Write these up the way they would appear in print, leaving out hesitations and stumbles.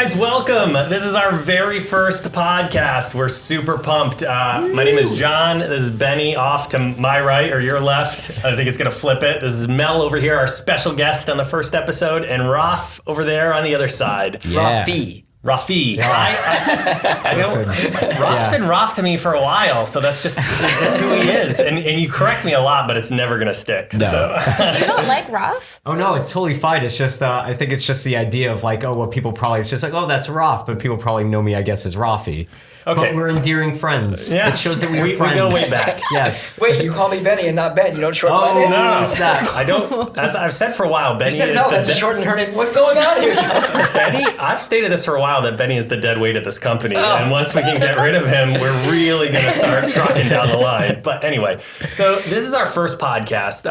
guys, welcome. This is our very first podcast. We're super pumped. My name is John. This is Benny off to my right or your left. I think it's going to flip it. This is Mel over here, our special guest on the first episode, and Raf over there on the other side. Yeah. Rafi. I don't. Raf's been Raf to me for a while, so that's who he is. And you correct me a lot, but it's never gonna stick. No. So. Do you not like Raf? Oh no, it's totally fine. It's just I think it's just the idea of like, people probably, it's just like, oh, that's Raf, but people probably know me, I guess, as Rafi. Okay. But we're endearing friends. Yeah. It shows that we're friends. We go way back. Yes. Wait, you call me Benny and not Ben. You don't shorten my name? No. I don't. As I've said for a while, Benny You said is no, the that's a shorten her name. What's going on here? Benny, I've stated this for a while that Benny is the dead weight of this company, and once we can get rid of him, we're really going to start trucking down the line. But anyway, so this is our first podcast.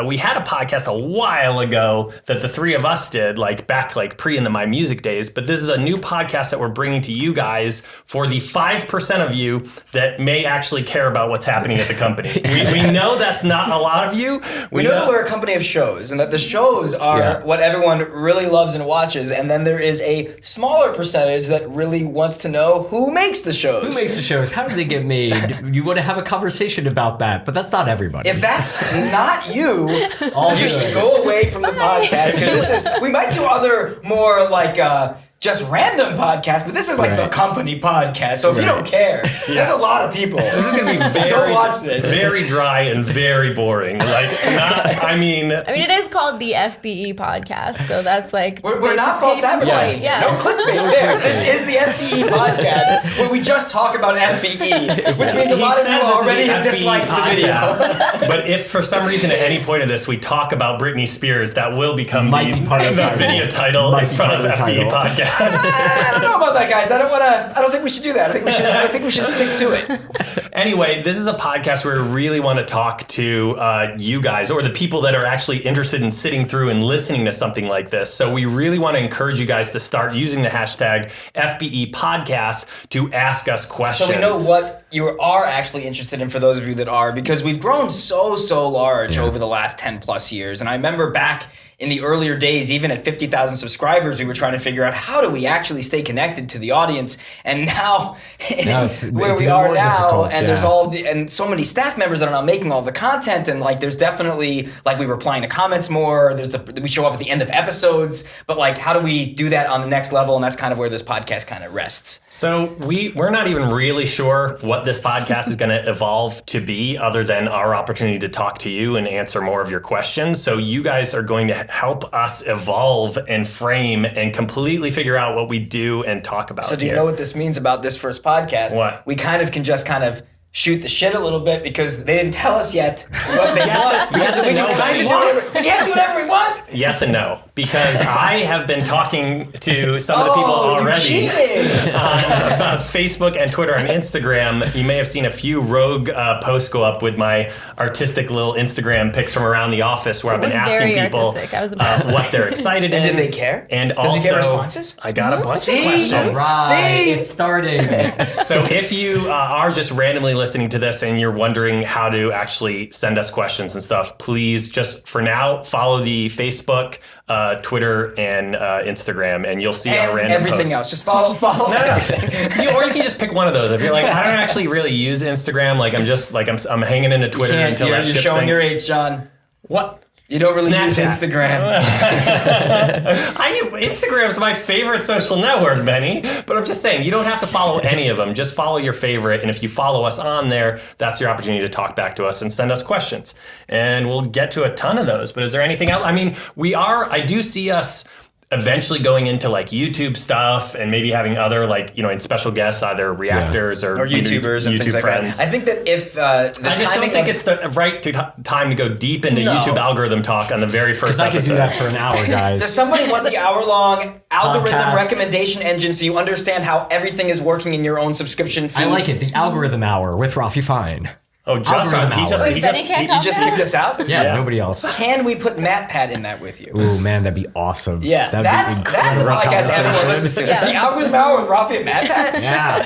We had a podcast a while ago that the three of us did, back pre in the My Music days. But this is a new podcast that we're bringing to you guys for the 5% of you that may actually care about what's happening at the company. We know that's not a lot of you. We know that we're a company of shows, and that the shows are what everyone really loves and watches, and then there is a smaller percentage that really wants to know who makes the shows. Who makes the shows? How do they get made? You want to have a conversation about that, but that's not everybody. If that's not you, you should go away from the podcast, because we might do other more just random podcast, but this is the company podcast. So if you don't care, that's a lot of people. This is going to be don't watch this. Very dry and very boring. I mean, it is called the FBE Podcast, so that's we're not false advertising. Yeah. No clickbait there. This is the FBE Podcast, where we just talk about FBE, which means a lot of you already have disliked the video. But if for some reason at any point of this we talk about Britney Spears, that will become the video title in front of FBE Podcast. I don't know about that, guys. I don't think we should do that. I think we should stick to it. Anyway, this is a podcast where we really want to talk to you guys, or the people that are actually interested in sitting through and listening to something like this. So we really want to encourage you guys to start using the hashtag FBE Podcast to ask us questions. So we know what you are actually interested in, for those of you that are, because we've grown so large over the last 10 plus years. And I remember back in the earlier days, even at 50,000 subscribers, we were trying to figure out how do we actually stay connected to the audience. And now, where we are now, and there's and so many staff members that are now making all the content, and there's definitely we replying to comments more. We show up at the end of episodes, but how do we do that on the next level? And that's kind of where this podcast kind of rests. So we're not even really sure what this podcast is going to evolve to be, other than our opportunity to talk to you and answer more of your questions. So you guys are going to help us evolve and frame and completely figure out what we do and talk about. So do you know what this means about this first podcast? What? We can just shoot the shit a little bit, because they didn't tell us yet what they want. Yes we can't do whatever we want. Yes and no, because I have been talking to some of the people already on Facebook and Twitter and Instagram. You may have seen a few rogue posts go up with my artistic little Instagram pics from around the office, where I've been asking people what they're excited in. And did they care? And did also, they get responses? I got a bunch of questions. Right, it's starting. So if you are just randomly listening to this and you're wondering how to actually send us questions and stuff, please just for now follow the Facebook, Twitter, and Instagram, and you'll see our random everything posts. else. Just follow everything. Or you can just pick one of those. If you're I don't actually really use Instagram, I'm just I'm hanging into Twitter until that ship sinks. You're showing your age, John. What? You don't really use Instagram. Instagram's my favorite social network, Benny. But I'm just saying, you don't have to follow any of them. Just follow your favorite. And if you follow us on there, that's your opportunity to talk back to us and send us questions. And we'll get to a ton of those. But is there anything else? I do see us eventually going into YouTube stuff, and maybe having other and special guests, either reactors or YouTubers and YouTube things like friends. that. I think that if I just don't think it's the right time to go deep into YouTube algorithm talk on the very first episode. I could do that for an hour, guys. Does somebody want the hour-long algorithm recommendation engine so you understand how everything is working in your own subscription feed? I like it. The algorithm hour with Rafi Fine. Oh, just he just kicked us out? Yeah, nobody else. Can we put MatPat in that with you? Ooh, man, that'd be awesome. Yeah, that's a podcast everyone listens to. The algorithm hour with Rafi and MatPat? Yeah.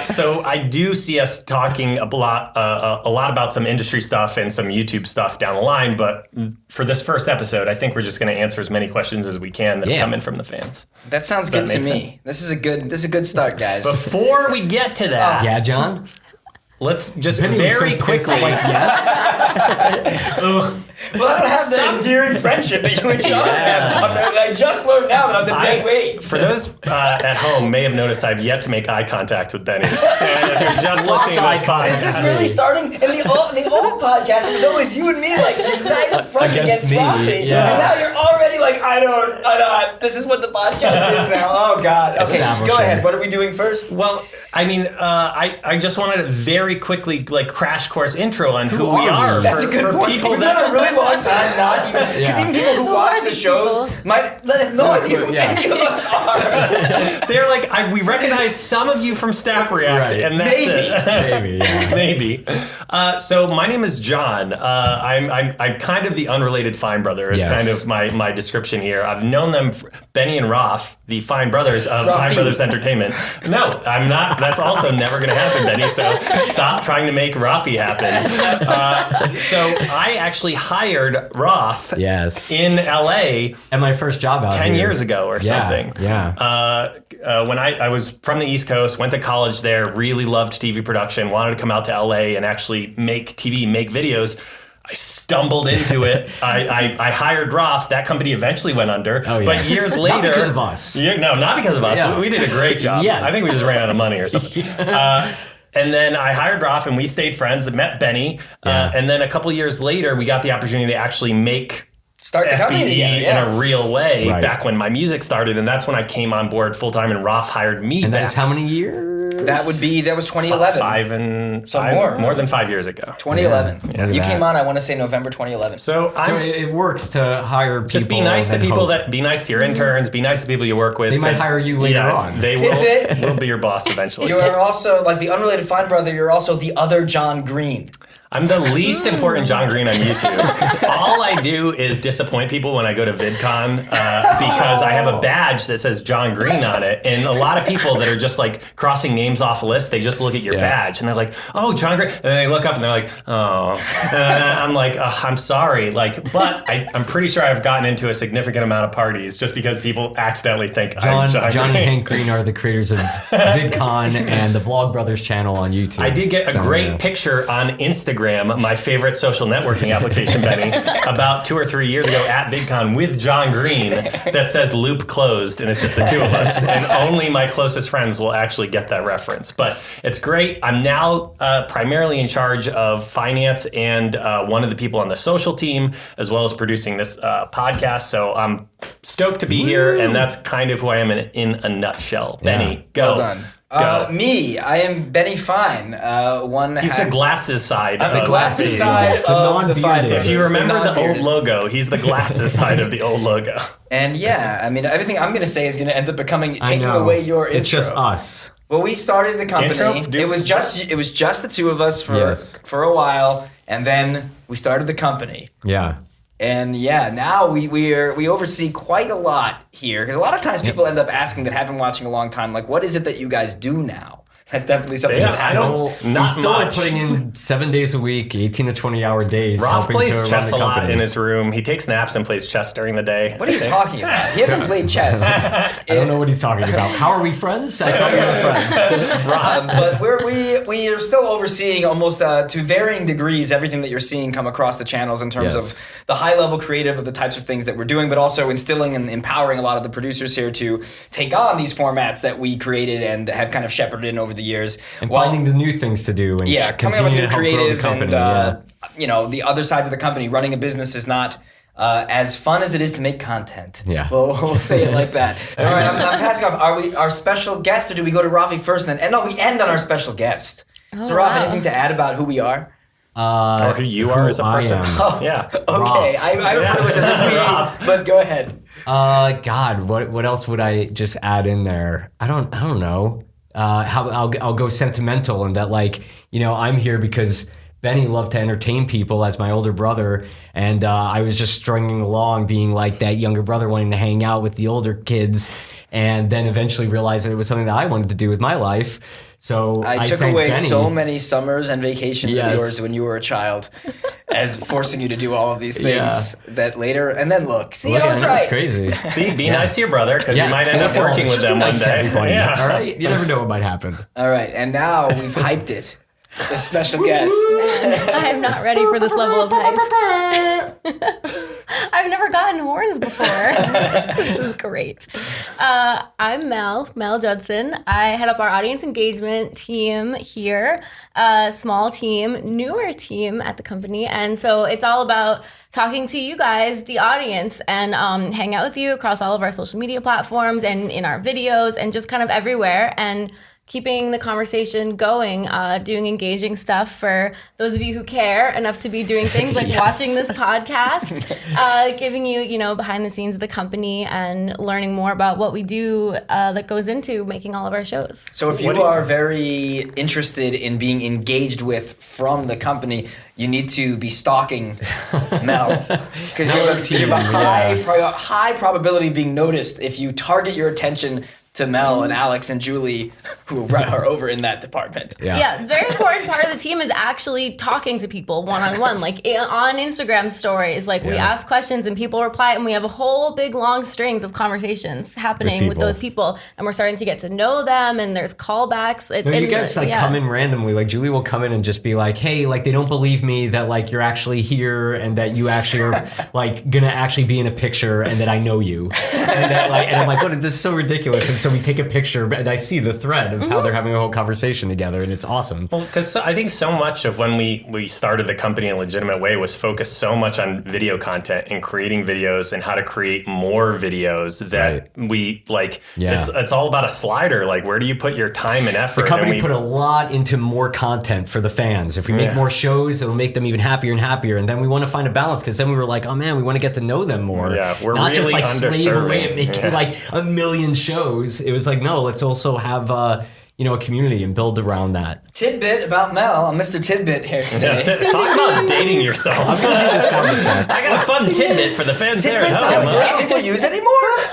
So I do see us talking a lot about some industry stuff and some YouTube stuff down the line. But for this first episode, I think we're just going to answer as many questions as we can that come in from the fans. That sounds good to me. Sense? This is a good start, guys. Before we get to that, Yeah, John? let's just Benny was very so quickly. quick, like, yes? Well, I don't have the endearing friendship that you and John have. I just learned now that I'm the dead weight. For those at home may have noticed I've yet to make eye contact with Benny. And if you're just listening to this podcast. Is this really starting? In the old podcast, it was always you and me, like, united front against me, Rafi. yeah. And now you're already like, I don't, this is what the podcast is now. Oh, God. Okay, go ahead. What are we doing first? Well, I mean, I just wanted to very quickly, like, crash course intro on who we are. That's a good point. People We've that done a really long time not even, because even people who watch the shows might have no idea who any of us are. they're like, we recognize some of you from Staff React, and that's it. Maybe, yeah. Maybe. So my name is John. I'm kind of the unrelated Fine brother is kind of my description here. I've known them, Benny and Roth, the Fine brothers of Fine Brothers Entertainment. No, I'm not. That's also never going to happen, Benny. So stop trying to make Rafi happen. So I actually hired Roth in LA at my first job out 10 here. years ago or something. Yeah. When I was from the East Coast, went to college there, really loved TV production, wanted to come out to LA and actually make TV, make videos. I stumbled into it. I hired Roth. That company eventually went under. Oh, yes. But years later... Not because of us. No, not because of us. Yeah. We did a great job. Yes. I think we just ran out of money or something. And then I hired Roth and we stayed friends and met Benny. And then a couple years later, we got the opportunity to actually Start the company FBE together, in a real way Right. back when my music started. And that's when I came on board full time and Roth hired me And back. that's how many years? That was 2011. More than 5 years ago. 2011. Yeah. You came on, I want to say November 2011. So it works to hire people. just be nice to and people hope. be nice to your interns, be nice to people you work with. They might 'cause, hire you later on. They will be your boss eventually. You are also, like the unrelated Fine brother, you're also the other John Green. I'm the least important John Green on YouTube. All I do is disappoint people when I go to VidCon because I have a badge that says John Green on it. And a lot of people that are just like crossing names off a list, they just look at your badge and they're like, oh, John Green. And then they look up and they're like, oh. And I'm like, I'm sorry. But I'm pretty sure I've gotten into a significant amount of parties just because people accidentally think I'm John John Green. and Hank Green are the creators of VidCon and the Vlog Brothers channel on YouTube. I did get a great picture on Instagram, my favorite social networking application, Benny, about 2 or 3 years ago at VidCon with John Green that says loop closed, and it's just the two of us. And only my closest friends will actually get that reference. But it's great. I'm now primarily in charge of finance and one of the people on the social team, as well as producing this podcast. So I'm stoked to be here, and that's kind of who I am in a nutshell. Benny, go. Well done. Me, I am Benny Fine. He's the glasses side. I'm the glasses FBE. side of the Fine non-bearded. brothers. If you remember the old non-bearded. logo, he's the glasses side of the old logo. And yeah, I mean, everything I'm going to say is going to end up becoming I taking know. away your intro. It's just us. Well, we started the company. Intro? It was just the two of us for a while, and then we started the company. Yeah. And yeah, now we oversee quite a lot here because a lot of times people end up asking that have been watching a long time, like, what is it that you guys do now? That's definitely something Yeah, that's I don't- We Not still are much. putting in 7 days a week, 18 to 20 hour days. Roth helping to plays run chess the a lot company. in his room. He takes naps and plays chess during the day. What are you talking about? He hasn't played chess. I don't know what he's talking about. How are we friends? I thought we were friends. But we are still overseeing almost to varying degrees everything that you're seeing come across the channels in terms Yes. of the high level creative of the types of things that we're doing, but also instilling and empowering a lot of the producers here to take on these formats that we created and have kind of shepherded in over the years. And finding the new things to do. And coming up with continue new to help grow the creative company, and the other sides of the company. Running a business is not as fun as it is to make content. Yeah. We'll say it like that. All right, I'm passing off. Are we our special guest, or do we go to Rafi first and then? And no, we end on our special guest. So, Rafi, wow. anything to add about who we are? Or who you are as a I person. am. Yeah. Okay, I refer to us as a we, but go ahead. God, what else would I just add in there? I don't know. How I'll go sentimental in that, like, I'm here because Benny loved to entertain people as my older brother, and I was just stringing along, being like that younger brother wanting to hang out with the older kids, and then eventually realized that it was something that I wanted to do with my life. So I took thank away Benny. so many summers and vacations of Yes. yours when you were a child, as forcing you to do all of these things that later, and then look, see, I was I know, right. it's crazy. See, be nice to your brother because you might end up working with them one Nice to day. everybody, Yeah. all right? You never know what might happen. All right, and now we've hyped it. The special guest. I am not ready for this level of hype. I've never gotten horns before. This is great. I'm Mel Judson. I head up our audience engagement team here, a small team, newer team at the company. And so it's all about talking to you guys, the audience, and hang out with you across all of our social media platforms and in our videos and just kind of everywhere. And keeping the conversation going, doing engaging stuff for those of you who care enough to be doing things like watching this podcast, giving you, behind the scenes of the company and learning more about what we do that goes into making all of our shows. So if you are very interested in being engaged with from the company, you need to be stalking Mel because you have a high probability of being noticed if you target your attention to Mel and Alex and Julie, who are over in that department. Yeah, very important part of the team is actually talking to people one-on-one, like on Instagram stories. Like we ask questions and people reply, and we have a whole big long strings of conversations happening with those people, and we're starting to get to know them. And there's callbacks. You guys come in randomly. Like Julie will come in and just be like, "Hey, like they don't believe me that like you're actually here and that you actually are like gonna actually be in a picture and that I know you." And I'm like, "What? This is so ridiculous." And so we take a picture, and I see the thread of how they're having a whole conversation together, and it's awesome. Well, because I think so much of when we started the company in a legitimate way was focused so much on video content and creating videos and how to create more videos that we like. Yeah. It's all about a slider. Like, where do you put your time and effort? The company put a lot into more content for the fans. If we make more shows, it'll make them even happier and happier. And then we want to find a balance because then we were like, oh man, we want to get to know them more. Yeah, we're not really just like slave away at underserving. making like a million shows. It was like, no, let's also have a community and build around that. Tidbit about Mel. I'm Mr. Tidbit here today. Yeah, talk about dating yourself. I'm gonna do the sound effects. I got a fun tidbit for the fans there Tidbit's at not home. what great people use anymore.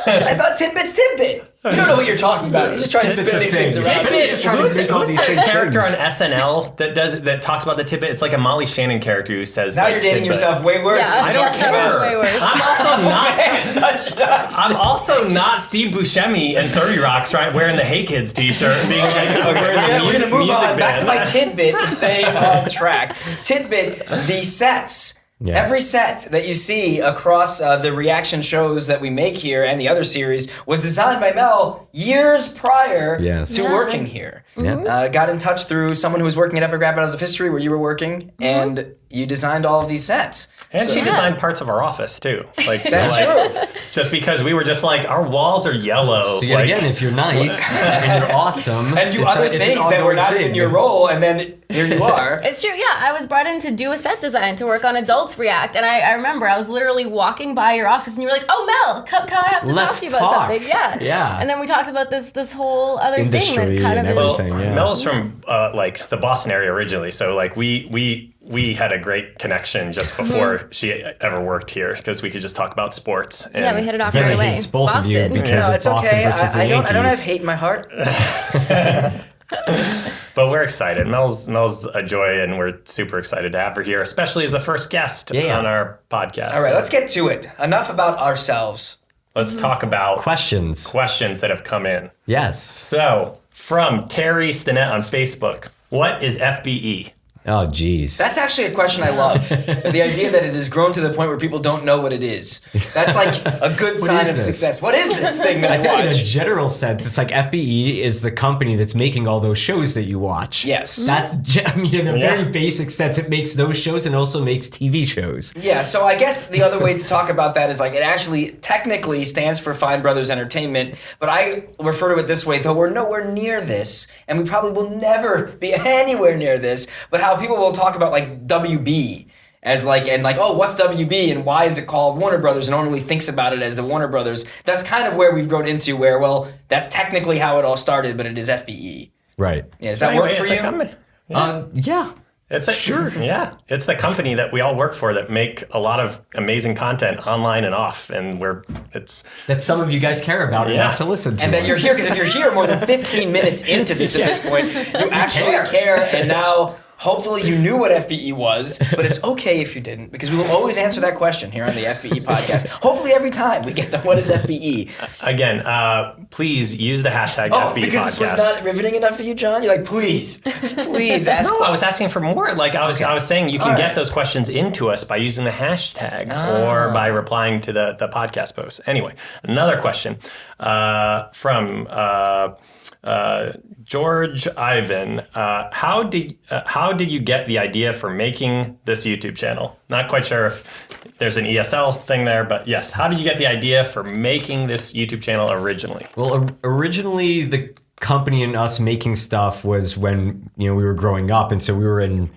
I thought Tidbit's Tidbit. You don't know what you're talking about. He's just trying to spin these things around. Tidbit, just trying to who's make all who's these that things character on things. SNL that talks about the tidbit? It's like a Molly Shannon character who says Now like, you're dating tidbit. yourself way worse. Yeah, I don't that was way care. worse. I'm also not Steve Buscemi and 30 Rock wearing the Hey Kids t-shirt, being like, We're going to move music on back to my band. tidbit to stay on track. Tidbit, the sets. Yes. Every set that you see across the reaction shows that we make here and the other series was designed by Mel years prior to working here. Yeah. Got in touch through someone who was working at Epic Rap Battles of History where you were working, and you designed all of these sets. And she designed parts of our office too. Like That's true. Just because we were just like, our walls are yellow. So yet again, if you're nice and you're awesome, And do it's other it's an things that were ongoing not thing. in your role, and then here you are. It's true, yeah. I was brought in to do a set design to work on Adults React, and I remember I was literally walking by your office, and you were like, "Oh, Mel, come I have to Let's talk to you about talk." something." Yeah, Yeah. And then we talked about this whole other thing Industry that kind and of everything. is. Yeah. Mel's from like the Boston area originally, so like we had a great connection just before she ever worked here because we could just talk about sports. And Yeah, we hit it off Benny right away. hates both of you Boston. because No, of it's Boston okay. versus the I don't have Yankees. hate in my heart. But we're excited. Mel's a joy, and we're super excited to have her here, especially as the first guest on our podcast. All right, let's get to it. Enough about ourselves. Let's talk about Questions. that have come in. Yes. So, from Terry Stinnett on Facebook, what is FBE? Oh, geez. That's actually a question I love. The idea that it has grown to the point where people don't know what it is. That's like a good sign is of this? success. What is this thing that I think in a watch? general sense, it's like FBE is the company that's making all those shows that you watch. Yes. That's, in a very basic sense, it makes those shows and also makes TV shows. Yeah, so I guess the other way to talk about that is like it actually technically stands for Fine Brothers Entertainment, but I refer to it this way, though we're nowhere near this, and we probably will never be anywhere near this, but how people will talk about like WB as like, and like, oh, what's WB and why is it called Warner Brothers, and no one really thinks about it as the Warner Brothers. That's kind of where we've grown into where, well, that's technically how it all started, but it is FBE. Right. Yeah, does that work for It's you? like, Yeah. Yeah, it's the company that we all work for that make a lot of amazing content online and off, and that some of you guys care about enough to listen to. And then you're here because if you're here more than 15 minutes into this at this point, you actually care. And now, hopefully, you knew what FBE was, but it's okay if you didn't, because we will always answer that question here on the FBE podcast. Hopefully, every time we get the what is FBE. Again, please use the hashtag FBE because podcast. This was not riveting enough for you, John? You're like, please ask. No, I was asking for more. Like I was saying, you can get those questions into us by using the hashtag or by replying to the podcast post. Anyway, another question from George Ivan. How did you get the idea for making this YouTube channel? Not quite sure if there's an ESL thing there, but yes, how did you get the idea for making this YouTube channel originally? Well, originally the company and us making stuff was when we were growing up, and so we were in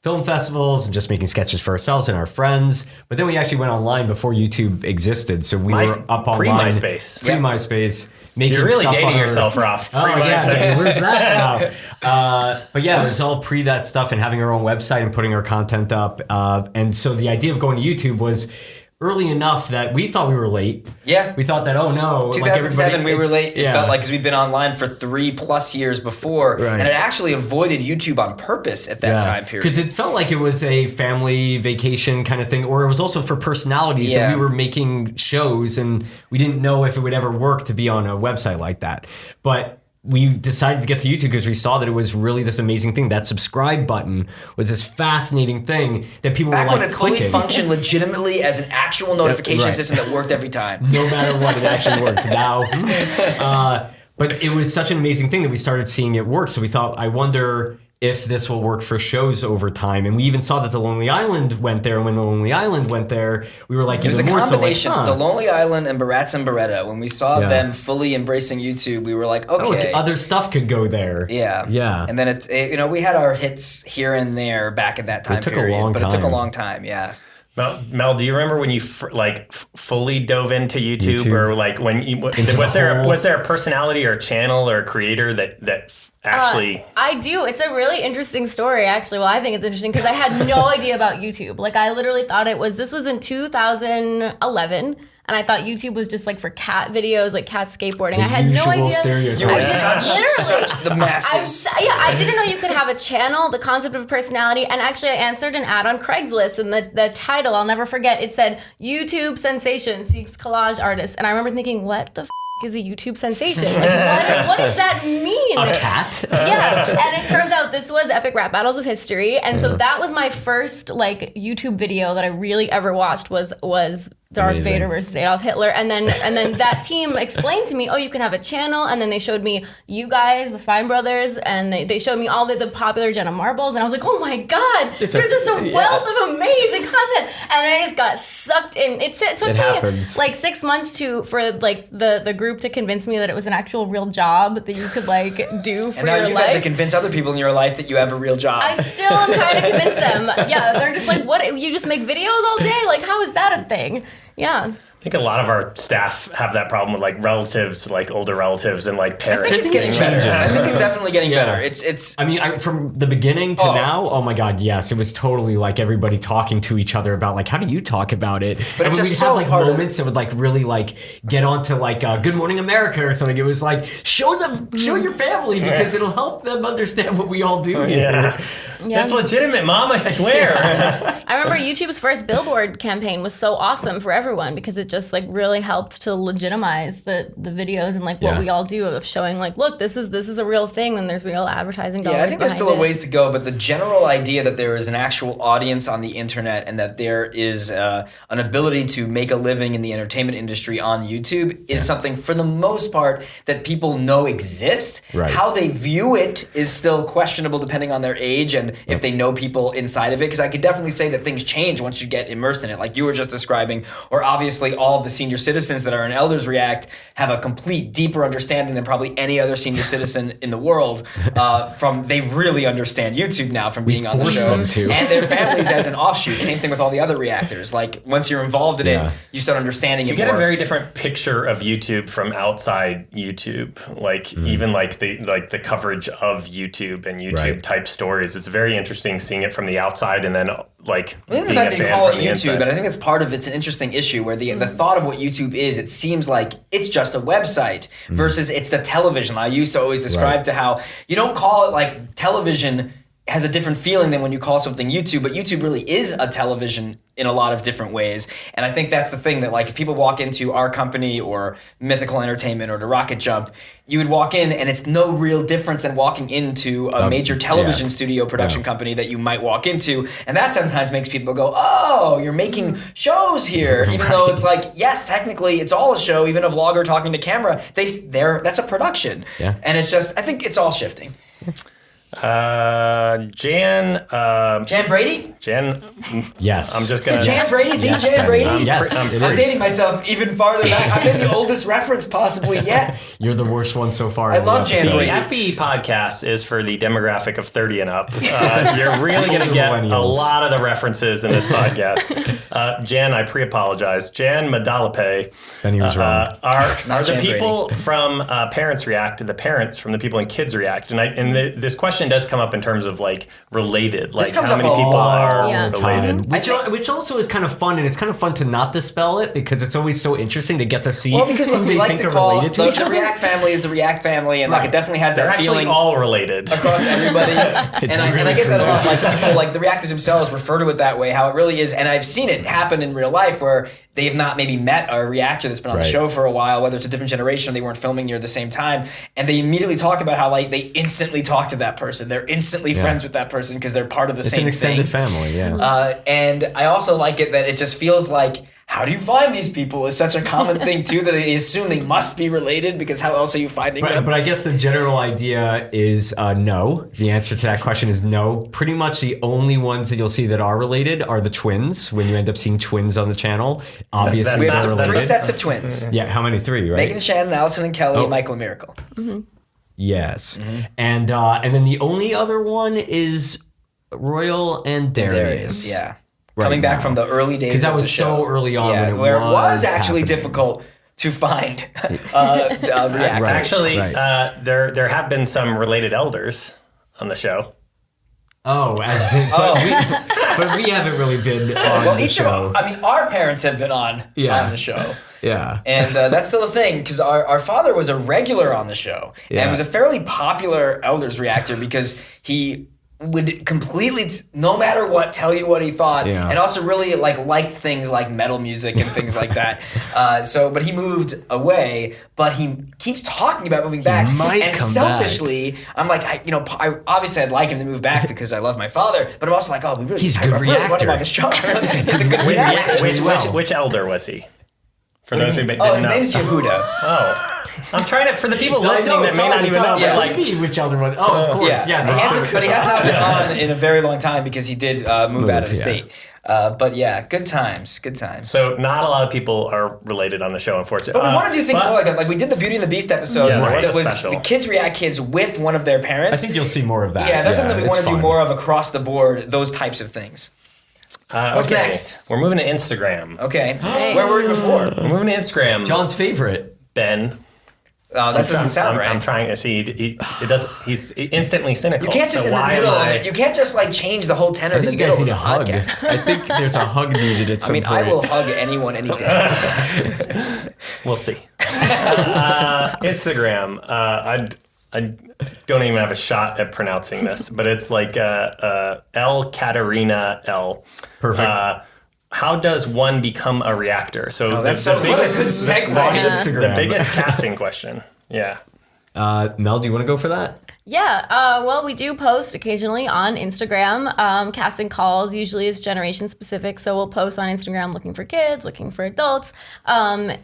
film festivals and just making sketches for ourselves and our friends. But then we actually went online before YouTube existed, so we were up online. Pre-MySpace. Pre-MySpace. Making You're really stuff dating on yourself, Ralph. Oh yeah, where's that now? But yeah, it was all pre that stuff and having our own website and putting our content up. And so the idea of going to YouTube was early enough that we thought we were late. Yeah. We thought that, 2007 we were late. It felt like because we'd been online for 3+ years before. Right. And it actually avoided YouTube on purpose at that time period. Because it felt like it was a family vacation kind of thing, or it was also for personalities. Yeah. And we were making shows and we didn't know if it would ever work to be on a website like that. But we decided to get to YouTube because we saw that it was really this amazing thing. That subscribe button was this fascinating thing that people were like when it fully clicking. functioned legitimately as an actual notification system that worked every time. No matter what, it actually worked. Now, but it was such an amazing thing that we started seeing it work. So we thought, I wonder if this will work for shows over time. And we even saw that The Lonely Island went there. And when The Lonely Island went there, we were like, it was a combination. The Lonely Island and Barats and Beretta. When we saw them fully embracing YouTube, we were like, okay. Other stuff could go there. Yeah. Yeah. And then we had our hits here and there back in that time period. But it took a long time, yeah. Mel, do you remember when you fully dove into YouTube? Or like when was there a personality or a channel or a creator that actually? I do. It's a really interesting story, actually. Well, I think it's interesting because I had no idea about YouTube. Like, I literally thought this was in 2011. And I thought YouTube was just like for cat videos, like cat skateboarding. I had no idea. You were such the masses. I didn't know you could have a channel, the concept of personality. And actually, I answered an ad on Craigslist, and the title, I'll never forget, it said, YouTube sensation seeks collage artist. And I remember thinking, what the is a YouTube sensation? Like, what does that mean? A cat? Yeah. And it turns out this was Epic Rap Battles of History. And so that was my first YouTube video that I really ever watched was Darth Vader versus Adolf Hitler. And then that team explained to me, you can have a channel. And then they showed me you guys, the Fine Brothers, and they showed me all the popular Jenna Marbles. And I was like, oh my God, there's just a wealth of amazing content. And I just got sucked in. It took me like 6 months for the group to convince me that it was an actual real job that you could do for your life. And now you've had to convince other people in your life that you have a real job. I still am trying to convince them. Yeah, they're just like, what, you just make videos all day? Like, how is that a thing? Yeah. I think a lot of our staff have that problem with relatives, older relatives and parents. I think it's getting better. I think it's definitely getting better. It's. I mean, from the beginning to now, oh my God, yes, it was totally everybody talking to each other about how do you talk about it? But it's just have moments that would really get onto Good Morning America or something. It was show your family because it'll help them understand what we all do here. Yeah. That's legitimate, Mom, I swear. I remember YouTube's first billboard campaign was so awesome for everyone because it just really helped to legitimize the videos and what we all do of showing look, this is a real thing and there's real advertising dollars. Yeah, I think there's still a ways to go, but the general idea that there is an actual audience on the internet and that there is an ability to make a living in the entertainment industry on YouTube is something for the most part that people know exists. Right. How they view it is still questionable depending on their age and if they know people inside of it, because I could definitely say that things change once you get immersed in it, like you were just describing, or obviously all of the senior citizens that are in Elders React have a complete deeper understanding than probably any other senior citizen in the world. They really understand YouTube now from being on the force show, them to. and their families as an offshoot. Same thing with all the other reactors. Like once you're involved in Yeah. it, you start understanding it You get more. a very different picture of YouTube from outside YouTube. Like even like the coverage of YouTube and YouTube Right. type stories. It's very interesting seeing it from the outside and then like I think the being a fact that you fan call it from the YouTube, inside. and I think that's part of it's an interesting issue where the thought of what YouTube is, it seems like it's just a website versus it's the television. I used to always describe to how you don't call it like television has a different feeling than when you call something YouTube, but YouTube really is a television in a lot of different ways. And I think that's the thing that like if people walk into our company or Mythical Entertainment or to Rocket Jump, you would walk in and it's no real difference than walking into a major television studio production company that you might walk into. And that sometimes makes people go, oh, you're making shows here. Even though it's like, yes, technically it's all a show, even a vlogger talking to camera, that's a production. Yeah. And it's just, I think it's all shifting. Jan Brady? Yes. I'm just gonna. Jan Brady? The Yes, Jan Ben. Brady? Yes, I'm it I'm is. dating myself even farther back. I've been the oldest reference possibly yet. You're the worst one so far. I in the love Jan episode. The Brady. FBE Podcast is for the demographic of 30 and up. You're really going to get a Millennials. lot of the references in this podcast. Jan, I pre-apologize. Jan Madalape Benny was wrong. are the Jan people from Parents React, the parents from the people in Kids React. And this question does come up in terms of like related. Like comes how up many a people lot. are Yeah. related. Which also is kind of fun, and it's kind of fun to not dispel it because it's always so interesting to get to see Well, because who look, they we like think to are call related to the each other. React family is the React family, and like it definitely has They're that actually feeling all related. across everybody. and I get that a lot. Like people, like the reactors themselves refer to it that way, how it really is. And I've seen it happen in real life where they have not maybe met a reactor that's been on the Right. show for a while, whether it's a different generation or they weren't filming near the same time, and they immediately talk about how like they instantly talk to that person. They're instantly friends with that person because they're part of the It's same an extended thing. family, yeah. And I also like it that it just feels like, how do you find these people? Is such a common thing too that they assume they must be related because how else are you finding them? But I guess the general idea is no. The answer to that question is no. Pretty much the only ones that you'll see that are related are the twins. When you end up seeing twins on the channel, obviously We That's they're have not- three related. sets of twins. Yeah, how many? 3, right? Megan, Shannon, Allison, and Kelly, Oh. and Michael and Miracle. Yes. And then the only other one is Royal and Darius. Yeah. Right Coming back now. from the early days 'Cause that of was the show. so early on Yeah, when it where it was was actually happening. difficult to find reactors. Right. Actually, Right. there have been some related elders on the show. Oh, as in, but we haven't really been on Well, the each show. of our parents have been on Yeah. the show. Yeah. And that's still a thing because our father was a regular on the show Yeah. and was a fairly popular Elders reactor because he would completely, no matter what, tell you what he thought, Yeah. and also really liked things like metal music and things like that. But he moved away, but he keeps talking about moving back. might and come selfishly, I'm like, obviously I'd like him to move back because I love my father, but I'm also like, oh, we really, He's a I good really want him reactor. on the show. He's a good Which, reactor. which elder was he? For those who didn't Oh, his know. name's Yehuda. Oh. I'm trying to, for the people No, I listening know, that it's may all- not it's even know, all- they're yeah, like, maybe which elder one? Oh, of course, Yeah, yes. but he has not been on in a very long time because he did move out of the yeah. state. But yeah, good times. so not a lot of people are related on the show, unfortunately. But we want to do things more like that. Like we did the Beauty and the Beast episode Yeah, where that it was was special. the kids react kids with one of their parents. I think you'll see more of that. yeah, that's something that we want it's to do fun. more of across the board, those types of things. What's okay. next? We're moving to Instagram. Okay. Where were we before? We're moving to Instagram. John's favorite. Ben. Oh, that doesn't sound right. I'm trying to see. It does. He's instantly cynical. You can't just so in the why middle am of I? it. You can't just change the whole tenor I in the think you middle guys of need the a hug. podcast. I think there's a hug needed at I some mean, point. I will hug anyone any day. We'll see. Instagram. I don't even have a shot at pronouncing this, but it's like L Katarina L. Perfect. How does one become a reactor? So that's so- what a good segue. the biggest casting question. Yeah. Mel, do you want to go for that? Well, we do post occasionally on Instagram. Casting calls usually is generation specific, so we'll post on Instagram looking for kids, looking for adults.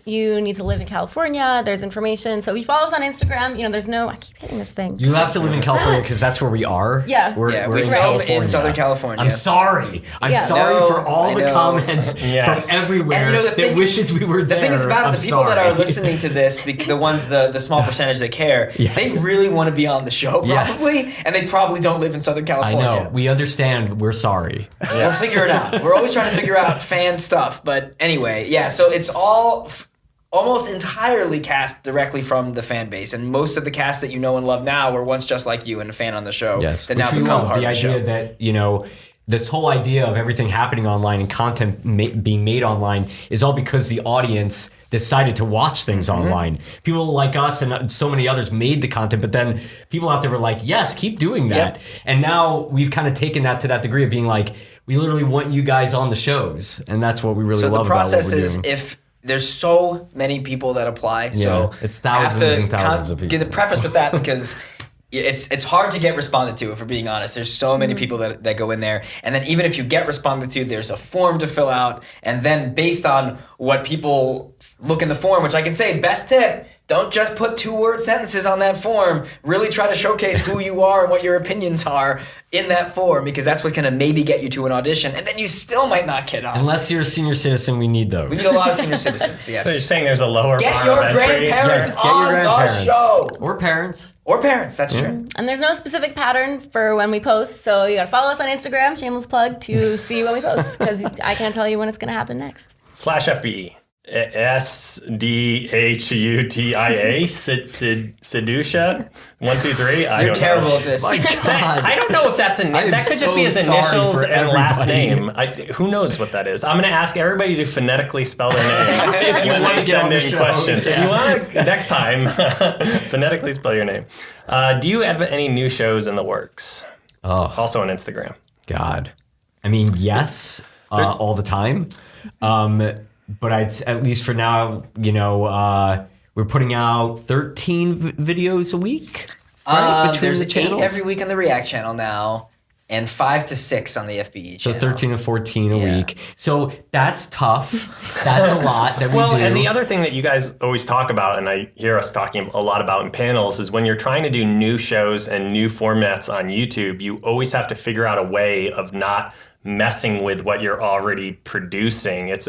You need to live in California. There's information. So if you follow us on Instagram, there's no, I keep hitting this thing. You have to live in California because that's where we are. Yeah. We're we in film California. in Southern California. I'm sorry. I'm Yeah. sorry No, for all I the know. comments Yes. from everywhere And the that thing- wishes we were there. The thing is about it, I'm the people that sorry. are listening to this, the ones, the small percentage that care, Yes. they really want to be on the show, Yes. probably, and they probably don't live in Southern I California. know. We understand. We're sorry. We'll figure it out. We're always trying to figure out fan stuff, but anyway, yeah. So it's all almost entirely cast directly from the fan base, and most of the cast that you know and love now were once just like you and a fan on the show. Yes. that Which now we become love. part The of the show. idea that, this whole idea of everything happening online and content being made online is all because the audience decided to watch things Mm-hmm. online. People like us and so many others made the content, but then people out there were like, yes, keep doing that. Yep. And now we've kind of taken that to that degree of being like, we literally want you guys on the shows. And that's what we really So love the process about what we're is doing. if there's so many people that apply, so it's I have thousands to and thousands of people. get a preface with that because it's hard to get responded to, if we're being honest. There's so many people that go in there, and then even if you get responded to, there's a form to fill out, and then based on what people look in the form, which I can say, best tip, don't just put 2-word sentences on that form. Really try to showcase who you are and what your opinions are in that form, because that's what's going to maybe get you to an audition, and then you still might not get on. Unless you're a senior citizen, we need those. We need a lot of senior citizens, yes. So you're saying there's a lower Get bar your of entry? grandparents Get on your the grandparents. show. Or parents. Or parents, that's true. And there's no specific pattern for when we post, so you gotta follow us on Instagram, shameless plug, to see when we post, because I can't tell you when it's gonna happen next. /FBE. SDHUTIA. Sedusha. 1, 2, 3. I You're don't terrible know. at this. My God. I don't know if that's a I name. am That could just so be his sorry initials for and last everybody. name. Who knows what that is? I'm going to ask everybody to phonetically spell their name if you When want they to get on send the in show. questions. If Yeah. you want to, next time, phonetically spell your name. Do you have any new shows in the works? Oh, Also on Instagram. God. I mean, yes, all the time. But at least for now, we're putting out 13 videos a week. Right, between There's the 8 channels? every week on the React channel now, and 5 to 6 on the FBE So channel. 13 and 14 a Yeah. week. So that's tough. That's a lot that we Well, do. and the other thing that you guys always talk about, and I hear us talking a lot about in panels, is when you're trying to do new shows and new formats on YouTube, you always have to figure out a way of not messing with what you're already producing. It's